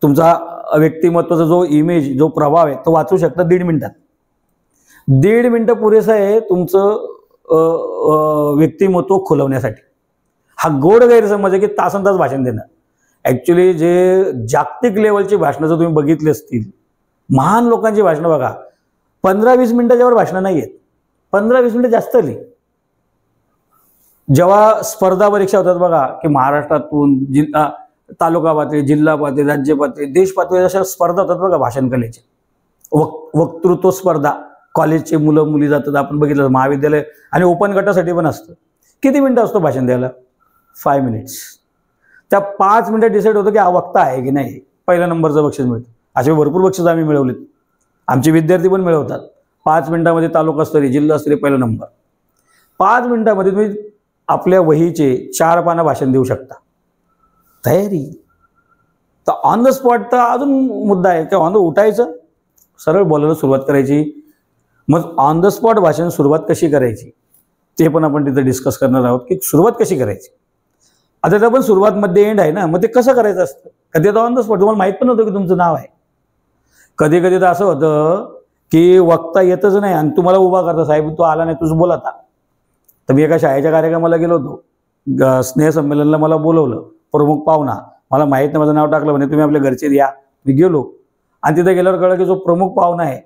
तुमचा व्यक्तिमत्वाचा जो इमेज, जो प्रभाव आहे तो वाचू शकता 1.5 मिनिटात. 1.5 मिनिटं पुरेसं आहे तुमचं व्यक्तिमत्व खुलवण्यासाठी. हा गोड गैरसमज आहे की तासन तास भाषण देणं. ॲक्च्युली जे जागतिक लेवलची भाषणं जर तुम्ही बघितली असतील, महान लोकांची भाषणं बघा, 15-20 मिनिटाच्यावर भाषणं नाही आहेत. 15-20 मिनिटं जास्त आली. जेव्हा स्पर्धा परीक्षा होतात बघा की महाराष्ट्रातून तालुका पातळी, जिल्हा पातळी, राज्य पातळी, देश पातळी अशा स्पर्धा होतात बघा भाषण कलेचे. वक्तृत्व स्पर्धा कॉलेजचे मुलं मुली जातात, आपण बघितलं. महाविद्यालय आणि ओपन गटासाठी पण असतं. किती मिनिटं असतो भाषण द्यायला? 5 मिनिट्स. त्या 5 मिनिटात डिसाईड होतं की हा वक्ता आहे की नाही. पहिल्या नंबरचं बक्षीस मिळतं. असे भरपूर बक्षीस आम्ही मिळवलेत, आमचे विद्यार्थी पण मिळवतात. 5 मिनिटामध्ये तालुकास्तरीय, जिल्हास्तरीय पहिला नंबर. 5 मिनिटामध्ये तुम्ही आपल्या वहीचे 4 पानं भाषण देऊ शकता. तयारी तर ऑन द स्पॉट. तर अजून मुद्दा आहे की ऑन द उठायचं, सरळ बोलायला सुरुवात करायची. मग ऑन द स्पॉट भाषण सुरुवात कशी करायची ते पण आपण तिथे डिस्कस करणार आहोत की सुरुवात कशी करायची. आता तर पण सुरुवात मध्ये एंड आहे ना, मग ते कसं करायचं असतं. कधी तर ऑन द स्पॉट तुम्हाला माहित पण नव्हतं की तुमचं नाव आहे. कधी कधी तर असं होतं की वक्ता येतच नाही आणि तुम्हाला उभा करता, साहेब तो आला नाही, तुझं बोल आता. तर मी एका शाळेच्या कार्यक्रमाला गेलो होतो, स्नेहसंमेलनला मला बोलवलं, प्रमुख पाहुणा, मला माहीत नाही, माझं नाव टाकलं, म्हणे तुम्ही आपल्या घरचे या. मी गेलो आणि तिथे गेल्यावर कळलं की जो प्रमुख पाहुणा आहे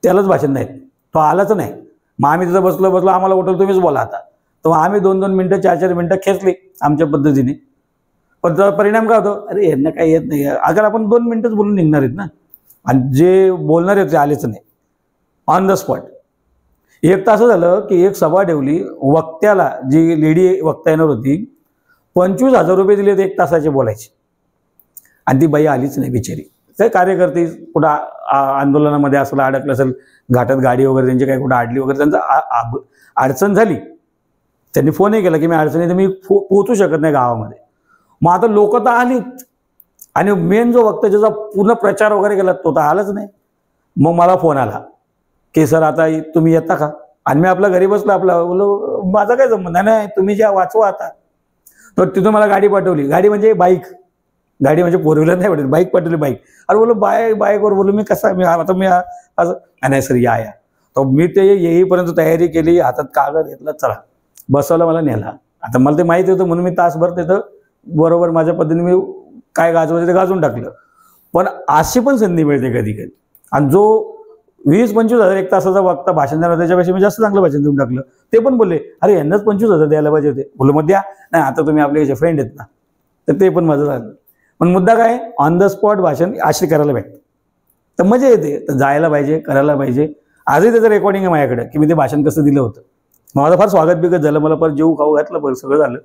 त्यालाच भाषण नाही, तो आलाच नाही. मग आम्ही तिथं बसलो, आम्हाला उठवलं तुम्हीच बोला आता. तर आम्ही 2-2 मिनिटं 4-4 मिनिटं खेचली आमच्या पद्धतीने. पण त्याचा परिणाम काय होतो, अरे यांना काही येत नाही, अगर आपण 2 मिनिटच बोलून निघणार आहेत ना, आणि जे बोलणार आहेत ते आलेच नाही. On the spot. एक तर असं झालं की एक सभा ठेवली, वक्त्याला, जी लेडी वक्ता येणार होती, 25,000 रुपये दिले होते 1 तासाचे बोलायचे, आणि ती बाई आलीच नाही बिचारी. काही कार्यकर्ते कुठं आंदोलनामध्ये असं अडकलं असेल, घाटात गाडी वगैरे त्यांची काही कुठं अडली वगैरे, त्यांचं अडचण झाली. त्यांनी फोनही केला की मी अडचणी तर मी पोहोचू शकत नाही गावामध्ये. मग आता लोक तर आलीत, आणि मेन जो वक्ता ज्याचा पूर्ण प्रचार वगैरे केला तो तर आलाच नाही. मग मला फोन आला की सर आता तुम्ही येता का. आणि मी आपल्या घरी बसलो, बोलो माझा काय संबंध नाही, तुम्ही ज्या वाचवा आता. तर तिथून मला गाडी पाठवली. गाडी म्हणजे बाईक, गाडी म्हणजे 4 व्हीलर नाही पाठवली, बाईक पाठवली. बाईक. अरे बोलो बाईकवर बोलू मी कसा, मी आता मी असं नाही सर या. तर मी ते येईपर्यंत तयारी केली, हातात कागद घेतला, चला बसवलं, मला नेला. आता मला ते माहिती होतं म्हणून मी तासभर तिथं बरोबर माझ्या पद्धतीने मी काय गाजवायचं ते गाजून टाकलं. पण अशी पण संधी मिळते कधी कधी. आणि जो 20-25,000 1 तासाचा वक्ता भाषण देणार, त्याच्यापेक्षा मी जास्त चांगलं भाषण देऊन टाकलं. ते पण बोलले अरे यांनाच 25,000 द्यायला पाहिजे होते. बोललो मग द्या, नाही आता तुम्ही आपले फ्रेंड आहेत ना. तर ते पण माझं झालं. पण मुद्दा काय, ऑन द स्पॉट भाषण अशी करायला भेटतं, तर मजा येते. तर जायला पाहिजे, करायला पाहिजे. आजही त्याचं रेकॉर्डिंग आहे माझ्याकडे की मी ते भाषण कसं दिलं होतं. माझं फार स्वागत बिगत झालं, मला परत जेऊ खाऊ घातलं, परत सगळं झालं.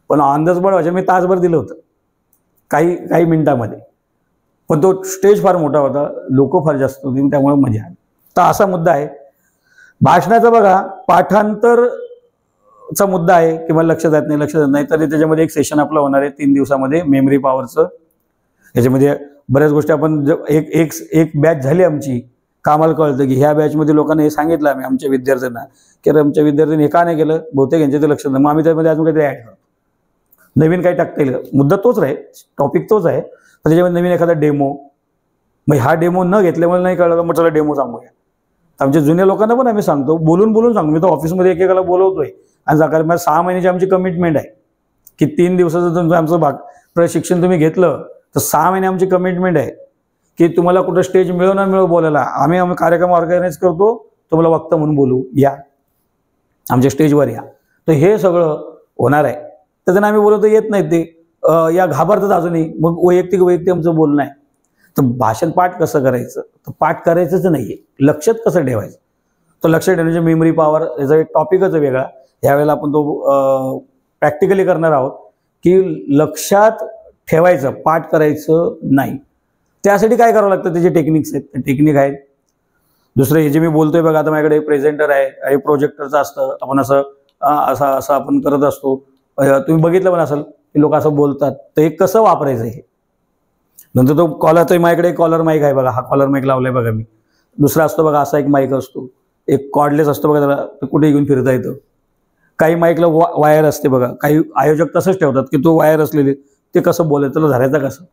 पण ऑन द स्पॉट भाषण मी तासभर दिलं होतं, काही मिनिटामध्ये. पण तो स्टेज फार मोठा होता, लोक फार जास्त होती, त्यामुळे मजा आली. तर असा मुद्दा आहे भाषणाचा. बघा, पाठांतरचा मुद्दा आहे की मला लक्षात येत नाही, तरी त्याच्यामध्ये एक सेशन आपलं होणार आहे 3 दिवसामध्ये, मेमरी पॉवरचं. याच्यामध्ये बऱ्याच गोष्टी आपण एक बॅच झाली आमची, कामाला कळतं की ह्या बॅचमध्ये लोकांना हे सांगितलं आम्ही आमच्या विद्यार्थ्यांना की आमच्या विद्यार्थ्यांनी हे का नाही केलं, बहुतेक यांच्या ते लक्षात नाही. मग आम्ही त्यामध्ये अजून काहीतरी ॲड करतो, नवीन काही टाकता येईल. मुद्दा तोच आहे, टॉपिक तोच आहे, पण त्याच्यामध्ये नवीन एखादा डेमो. मग हा डेमो न घेतल्यामुळे नाही कळलं, मग चला डेमो सांगूया. आमच्या जुन्या लोकांना पण आम्ही सांगतो, बोलून सांगतो. मी तर ऑफिसमध्ये एकेकाला बोलवतोय, आणि सकाळी मला 6 महिन्याची आमची कमिटमेंट आहे की 3 दिवसाचं तुमचं आमचं प्रशिक्षण तुम्ही घेतलं तर 6 महिने आमची कमिटमेंट आहे की तुम्हाला कुठं स्टेज मिळो ना मिळो बोलायला, आम्ही कार्यक्रम ऑर्गनाईज करतो, तुम्हाला वक्ता म्हणून बोलू, या आमच्या स्टेजवर या. तर हे सगळं होणार आहे. त्याच्यानं आम्ही बोलतो येत नाही ते या घाबरतात अजूनही, मग वैयक्तिक आमचं बोलणं आहे. तर भाषण पाठ कसं करायचं, तर पाठ करायचंच नाहीये, लक्षात कसं ठेवायचं, तर लक्ष ठेवण्याची मेमरी पॉवर याचा एक टॉपिकच वेगळा. यावेळेला आपण तो प्रॅक्टिकली करणार आहोत की लक्षात ठेवायचं, पाठ करायचं नाही. त्यासाठी काय करावं लागतं, त्याचे टेक्निक्स आहेत, टेक्निक आहेत. दुसरं हे जे मी बोलतोय बघा, आता माझ्याकडे प्रेझेंटर आहे, हे प्रोजेक्टरचं असतं, आपण असं असं आपण करत असतो. तुम्ही बघितलं पण असेल की लोक असं बोलतात, तर हे कसं वापरायचं हे. नंतर तो कॉलर, माझ्याकडे कॉलर माईक आहे बघा, हा कॉलर माईक लावलाय बघा मी. दुसरा असतो बघा असा एक माईक असतो, एक कॉर्डलेस असतो बघा, त्याला कुठे घेऊन फिरता येतं. काही माईकला वायर असते बघा, काही आयोजक तसंच ठेवतात की तो वायर असलेली, ते कसं बोलायचं, त्याला धरायचं कसं,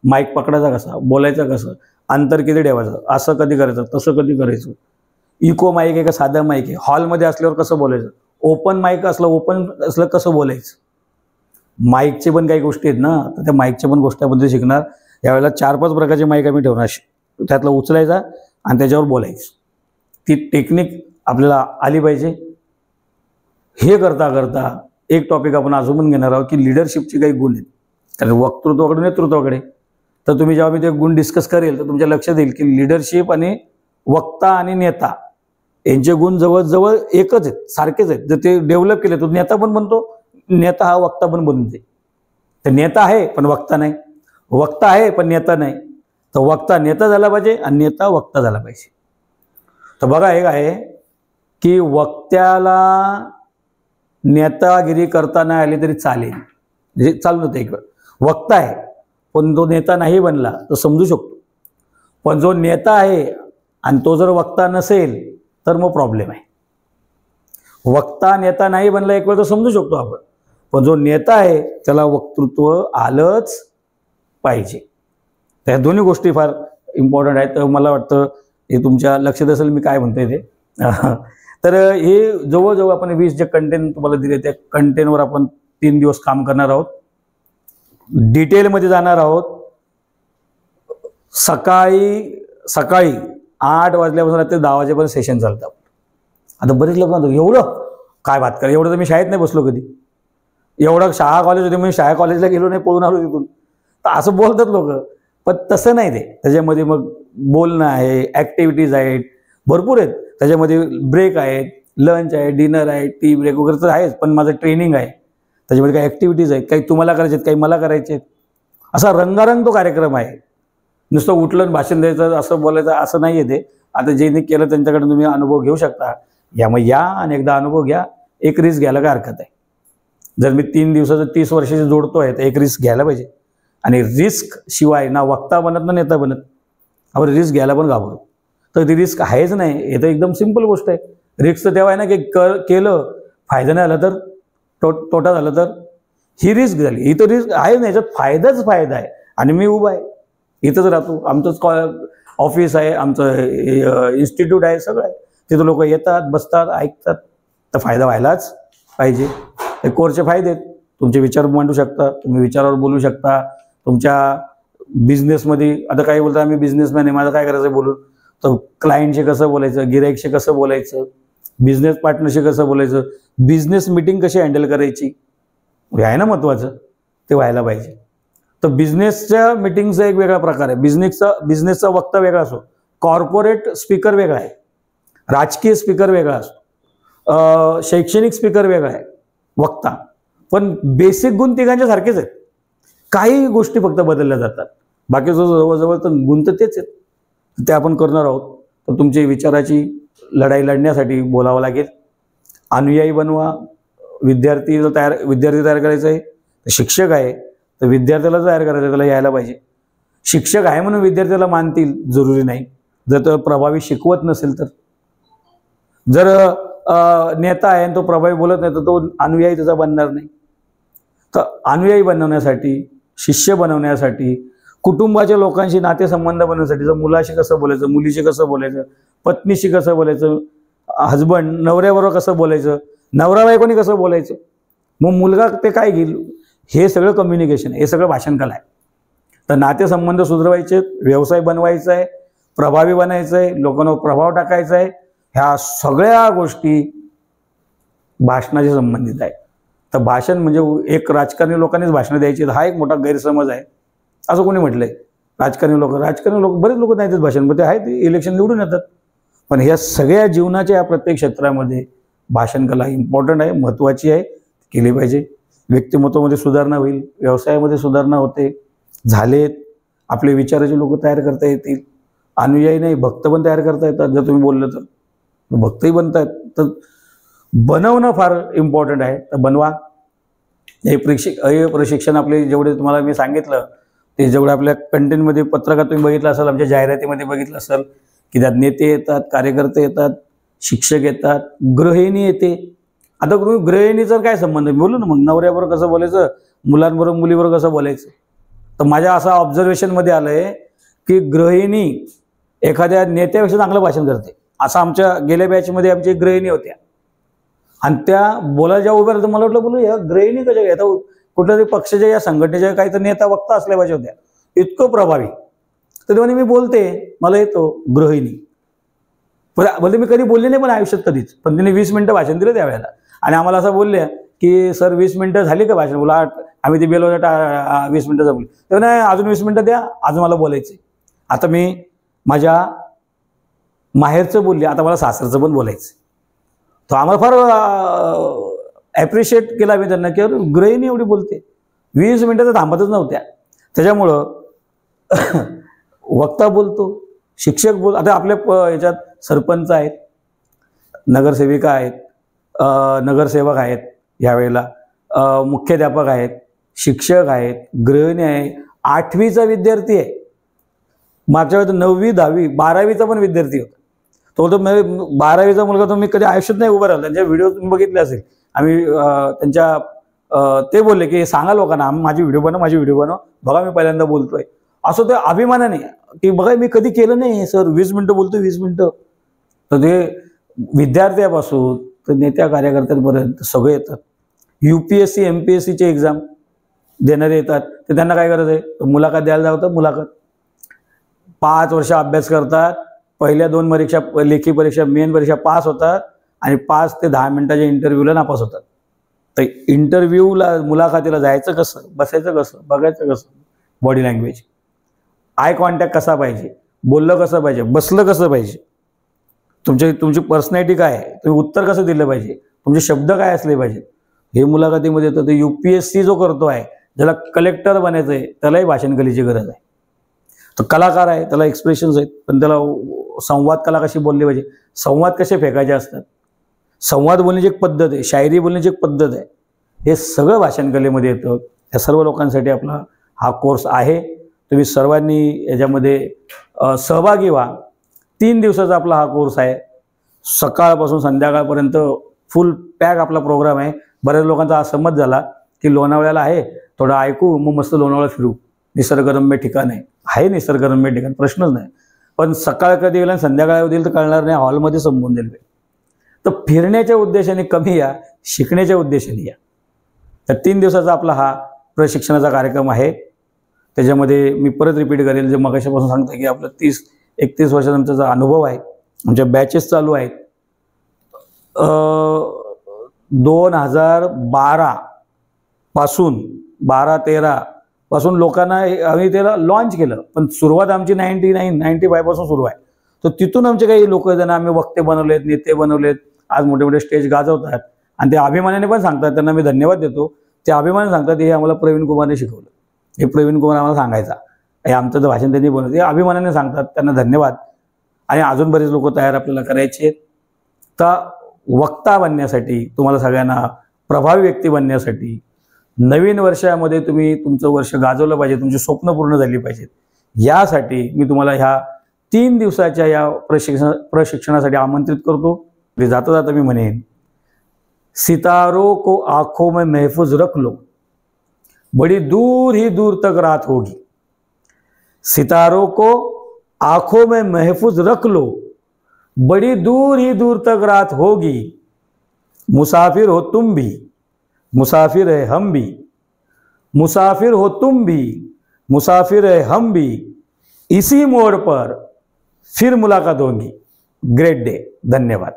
माईक पकडायचा कसा, बोलायचं कसं, अंतर किती ठेवायचं, असं कधी करायचं, तसं कधी करायचं. इको माईक आहे का साधा माईक आहे, हॉलमध्ये असल्यावर कसं बोलायचं, ओपन माईक ओपन असलं कसं बोलायचं. माईकचे पण काही गोष्टी आहेत ना, तर त्या माईकच्या पण गोष्टी आपण शिकणार. यावेळेला 4-5 प्रकारचे माईक आम्ही ठेवणार, त्यातला उचलायचा आणि त्याच्यावर बोलायचं. ती टेक्निक आपल्याला आली पाहिजे. हे करता करता एक टॉपिक आपण अजून पण घेणार आहोत की लिडरशिपचे काही गुण आहेत. कारण वक्तृत्वाकडे नेतृत्वाकडे, तर तुम्ही जेव्हा मी ते गुण डिस्कस करेल तर तुमच्या लक्षात येईल की लिडरशिप आणि वक्ता आणि नेता यांचे गुण जवळजवळ एकच आहेत, सारखेच आहेत. जर ते डेव्हलप केले तर नेता पण बनतो, नेता हा वक्ता पण बनते. तर नेता आहे पण वक्ता नाही, वक्ता आहे पण नेता नाही. तर वक्ता नेता झाला पाहिजे आणि नेता वक्ता झाला पाहिजे. तर बघा एक आहे की वक्त्याला नेतागिरी करता नाही आली तरी चालेल, म्हणजे चालू नव्हतं. एक वक्ता आहे पण तो नेता नाही बनला तर समजू शकतो. पण जो नेता आहे आणि तो जर वक्ता नसेल तर मग प्रॉब्लेम आहे. वक्ता नेता नाही बनला एक वेळ तर समजू शकतो आपण, पण जो नेता आहे त्याला वक्तृत्व आलंच पाहिजे. त्या दोन्ही गोष्टी फार इम्पॉर्टंट आहेत. तर मला वाटतं हे तुमच्या लक्षात असेल मी काय म्हणतोय ते. तर हे जवळजवळ आपण 20 जे कंटेंट तुम्हाला दिले त्या कंटेंटवर आपण 3 दिवस काम करणार आहोत, डिटेलमध्ये जाणार आहोत. सकाळी 8 वाजल्यापासून रात्री 10 वाजेपर्यंत सेशन चालतं. आता बरेच लोक म्हणतात एवढं काय बात करा, एवढं तर मी शाळेत नाही बसलो कधी, एवढं शाळा कॉलेज होते, मी शाळा कॉलेजला गेलो नाही, पळून आलो तिथून, तर असं बोलतात लोक. पण तसं नाही, ते त्याच्यामध्ये मग बोलणं आहे, ॲक्टिव्हिटीज आहेत, भरपूर आहेत. त्याच्यामध्ये ब्रेक आहेत, लंच आहे, डिनर आहे, टी ब्रेक वगैरे तर आहेच, पण माझं ट्रेनिंग आहे. त्याच्यामध्ये काही ॲक्टिव्हिटीज आहेत, काही तुम्हाला करायचे आहेत, काही मला करायचे आहेत. असा रंगारंग तो कार्यक्रम आहे. नुसतं उठलं भाषण द्यायचं असं बोलायचं असं नाही आहे ते. आता ज्यांनी केलं त्यांच्याकडे तुम्ही अनुभव घेऊ शकता. यामुळे या आणि एकदा अनुभव घ्या. एक रिस्क घ्यायला काय हरकत आहे. जर मी 3 दिवसाचं 30 वर्षाची जोडतोय तर एक रिस्क घ्यायला पाहिजे. आणि रिस्क शिवाय ना वक्ता बनत ना नेता बनत. आपण रिस्क घ्यायला पण घाबरतो. तर ती रिस्क आहेच नाही, हे तर एकदम सिंपल गोष्ट आहे. रिस्क तर तेव्हा आहे ना की केलं फायदा नाही झाला तर, तोटा झाला तर, ही रिस्क झाली. ही तर रिस्क आहे नाही, याच्यात फायदाच फायदा आहे. आणि मी उभा आहे, इथंच राहतो, आमचंच ऑफिस आहे, आमचं इन्स्टिट्यूट आहे, सगळं आहे. तिथं लोक येतात, बसतात, ऐकतात. तर फायदा व्हायलाच पाहिजे. हे कोरचे फायदे आहेत. तुमचे विचार मांडू शकता, तुम्ही विचारावर बोलू शकता. तुमच्या बिझनेसमध्ये आता काही बोलता आम्ही बिझनेसमॅन आहे, माझं काय करायचं बोलून, तर क्लायंटशी कसं बोलायचं, गिराईकशी कसं बोलायचं, बिझनेस पार्टनरशी कसं बोलायचं, बिझनेस मीटिंग कशी हँडल करायची, हे आहे ना महत्त्वाचं, ते व्हायला पाहिजे. तर बिझनेसच्या मीटिंगचा एक वेगळा प्रकार आहे. बिझनेसचा वक्ता वेगळा असतो, कॉर्पोरेट स्पीकर वेगळा आहे, राजकीय स्पीकर वेगळा असतो, शैक्षणिक स्पीकर वेगळा आहे, वक्ता. पण बेसिक गुण तिघांच्या सारखेच आहेत. काही गोष्टी फक्त बदलल्या जातात, बाकी जवळजवळ तर गुण तर तेच आहेत. ते आपण करणार आहोत. तर तुमची विचाराची लढाई लढण्यासाठी बोलावं लागेल. अनुयायी बनवा. विद्यार्थी तयार करायचं आहे. शिक्षक आहे तर विद्यार्थ्याला तयार करायचं, त्याला यायला पाहिजे. शिक्षक आहे म्हणून विद्यार्थ्याला मानतील जरुरी नाही, जर तो प्रभावी शिकवत नसेल तर. जर नेता आहे आणि तो प्रभावी बोलत नाही तर तो अनुयायी त्याचा बनणार नाही. तर अनुयायी बनवण्यासाठी, शिष्य बनवण्यासाठी, कुटुंबाच्या लोकांशी नातेसंबंध बनवण्यासाठी, जर मुलाशी कसं बोलायचं, मुलीशी कसं बोलायचं, पत्नीशी कसं बोलायचं, हजबंड नवऱ्याबरोबर कसं बोलायचं, नवरा बायकोनी कसं बोलायचं, मग मुलगा ते काय घेईल, हे सगळं कम्युनिकेशन आहे, हे सगळं भाषणकला आहे. तर नातेसंबंध सुधारवायचे, व्यवसाय बनवायचा आहे, प्रभावी बनायचं आहे, लोकांवर प्रभाव टाकायचा आहे, ह्या सगळ्या गोष्टी भाषणाशी संबंधित आहेत. तर भाषण म्हणजे एक राजकारणी लोकांनीच भाषणं द्यायची, हा एक मोठा गैरसमज आहे असं कोणी म्हटलंय. राजकारणी लोक बरेच लोक नाही देत भाषण, पण ते आहेत, इलेक्शन निवडून येतात. पण ह्या सगळ्या जीवनाच्या या प्रत्येक क्षेत्रामध्ये भाषण कला इम्पॉर्टंट आहे, महत्त्वाची आहे, केली पाहिजे. व्यक्तिमत्वामध्ये सुधारणा होईल, व्यवसायामध्ये सुधारणा होते, झालेत. आपले विचाराचे लोक तयार करता येतील, अनुयायी नाही भक्त पण तयार करता येतात. जर तुम्ही बोललं तर भक्तही बनतायत. तर बनवणं फार इम्पॉर्टंट आहे, तर बनवा. हे प्रशिक्षण आपले जेवढे तुम्हाला मी सांगितलं ते जेवढे आपल्या कंटेंटमध्ये पत्रकात तुम्ही बघितलं असेल, आमच्या जाहिरातीमध्ये बघितलं असेल की त्यात नेते येतात, कार्यकर्ते येतात, शिक्षक येतात, गृहिणी येते. आता गृहिणीचा काय संबंध बोलू ना, मग नवऱ्याबरोबर कसं बोलायचं, मुलांबरोबर मुलीबरोबर कसं बोलायचं. तर माझ्या असं ऑब्झर्वेशनमध्ये आलं आहे की गृहिणी एखाद्या नेत्यापेक्षा चांगलं भाषण करते. असं आमच्या गेल्या बॅचमध्ये आमची एक गृहिणी होत्या आणि त्या बोलायला जेव्हा उभ्या राहतात मला वाटलं बोलू या गृहिणी कशा घ्या, कुठल्या तरी पक्षाच्या या संघटनेच्या काही तर नेता वक्ता असल्या पाहिजे होत्या, इतकं प्रभावी. तर तेव्हा मी बोलते, मला येतो गृहिणी. बोलते मी कधी बोलले नाही पण आयुष्यात कधीच, पण तिने 20 मिनिटं भाषण दिलं त्यावेळेला. आणि आम्हाला असं बोलल्या की सर 20 मिनिटं झाली का भाषण. बोला आम्ही ते बेलो 20 मिनिटं जमली. तेव्हा नाही अजून 20 मिनिटं द्या, अजून मला बोलायचं. आता मी माझ्या माहेरचं बोलले, आता मला सासरचं पण बोलायचं. तो आम्हाला फार ॲप्रिशिएट केला मी त्यांना की गृहिणी एवढी बोलते. 20 मिनिटं तर थांबतच नव्हत्या. त्याच्यामुळं वक्ता बोलतो, शिक्षक बोल. आता आपल्या याच्यात सरपंच आहेत, नगरसेविका आहेत, नगरसेवक आहेत, यावेळेला मुख्याध्यापक आहेत, शिक्षक आहेत, गृहिणी आहे, 8वीचा विद्यार्थी आहे. मागच्या वेळेस 9वी 10वी 12वीचा पण विद्यार्थी होता. तो 12वीचा मुलगा तो मी कधी आयुष्यात नाही उभा राहिला. त्यांच्या व्हिडिओ तुम्ही बघितले असेल. आम्ही त्यांच्या ते बोलले की सांगा लोकांना माझी व्हिडिओ बनव, बघा मी पहिल्यांदा बोलतोय. असं ते अभिमानाने की बघा मी कधी केलं नाही सर, 20 मिनिटं बोलतोय 20 मिनिटं. तर ते विद्यार्थ्यापासून तर नेत्या कार्यकर्त्यांपर्यंत सगळे येतात. UPSC MPSCचे एक्झाम देणारे येतात. तर त्यांना काय गरज आहे, मुलाखत द्यायला जावं. मुलाखत 5 वर्ष अभ्यास करतात, पहिल्या 2 परीक्षा लेखी परीक्षा मेन परीक्षा पास होतात आणि 5 ते 10 मिनिटाच्या इंटरव्ह्यूला नापास होतात. तर इंटरव्ह्यूला मुलाखतीला जायचं कसं, बसायचं कसं, बघायचं कसं, बॉडी लँग्वेज, आय कॉन्टॅक्ट कसा पाहिजे, बोललं कसं पाहिजे, बसलं कसं पाहिजे, तुमची पर्सनॅलिटी काय आहे, तुम्ही उत्तर कसं दिलं पाहिजे, तुमचे शब्द काय असले पाहिजे, हे मुलाखतीमध्ये येतं. ते UPSC जो करतो आहे, ज्याला कलेक्टर बनायचं आहे, त्यालाही भाषण कलेची गरज आहे. तो कलाकार आहे, त्याला एक्सप्रेशन्स आहेत, पण त्याला संवाद कला कशी बोलली पाहिजे, संवाद कसे फेकायचे असतात, संवाद बोलण्याची एक पद्धत आहे, शायरी बोलण्याची एक पद्धत आहे. हे सगळं भाषण कलेमध्ये येतं. या सर्व लोकांसाठी आपला हा कोर्स आहे. तुम्ही सर्वांनी याच्यामध्ये सहभागी व्हा. 3 दिवसाचा आपला हा कोर्स आहे. सकाळपासून संध्याकाळपर्यंत फुल पॅक आपला प्रोग्राम आहे. बऱ्याच लोकांचा हा समज झाला की लोणावळ्याला आहे, थोडं ऐकू मग मस्त लोणावळा फिरू, निसर्गरम्य ठिकाण आहे, निसर्गरम्य ठिकाण प्रश्नच नाही. पण सकाळ कधी येईल आणि संध्याकाळ येईल तर कळणार नाही, हॉलमध्ये संबोधून दिलं. तर फिरण्याच्या उद्देशाने कमी या, शिकण्याच्या उद्देशाने या. तर 3 दिवसाचा आपला हा प्रशिक्षणाचा कार्यक्रम आहे. त्याच्यामध्ये मी परत रिपीट करेल जे मगाशीपासून सांगतो की आपलं 30-31 वर्षाचा आमचा अनुभव आहे. आमच्या बॅचेस चालू आहेत. 2012 पासून 12-13 पासून लोकांना आम्ही त्याला लॉन्च केलं, पण सुरुवात आमची 99-95 पासून सुरू आहे. तर तिथून आमचे काही लोक ज्यांना आम्ही वक्ते बनवलेत, नेते बनवलेत, आज मोठे मोठे स्टेज गाजवतात आणि ते अभिमानाने पण सांगतात. त्यांना मी धन्यवाद देतो. ते अभिमानाने सांगतात हे आम्हाला प्रवीण कुमारने शिकवलं, हे प्रवीण कुमार आम्हाला सांगायचा, हे आमचं तर भाषण त्यांनी बनवलं, ते अभिमानाने सांगतात. त्यांना धन्यवाद. आणि अजून बरेच लोक तयार आपल्याला करायचे. तर वक्ता बनण्यासाठी, तुम्हाला सगळ्यांना प्रभावी व्यक्ती बनण्यासाठी, नवीन वर्षामध्ये तुम्ही तुमचं वर्ष गाजवलं पाहिजे, तुमची स्वप्न पूर्ण झाली पाहिजेत, यासाठी मी तुम्हाला ह्या 3 दिवसाच्या या प्रशिक्षणासाठी आमंत्रित करतो. जाता जाता मी म्हणेन, सितारों को आंखों में महफूज रख लो, बड़ी दूर ही दूर तक रात होगी. सितारों को आंखों में महफूज रख लो, बड़ी दूर ही दूर तक रात होगी. मुसाफिर हो तुम भी, मुसाफिर है हम भी, मुसाफिर हो तुम भी, मुसाफिर है हम भी, इसी मोड़ पर फिर मुलाकात होगी. Great day. धन्यवाद.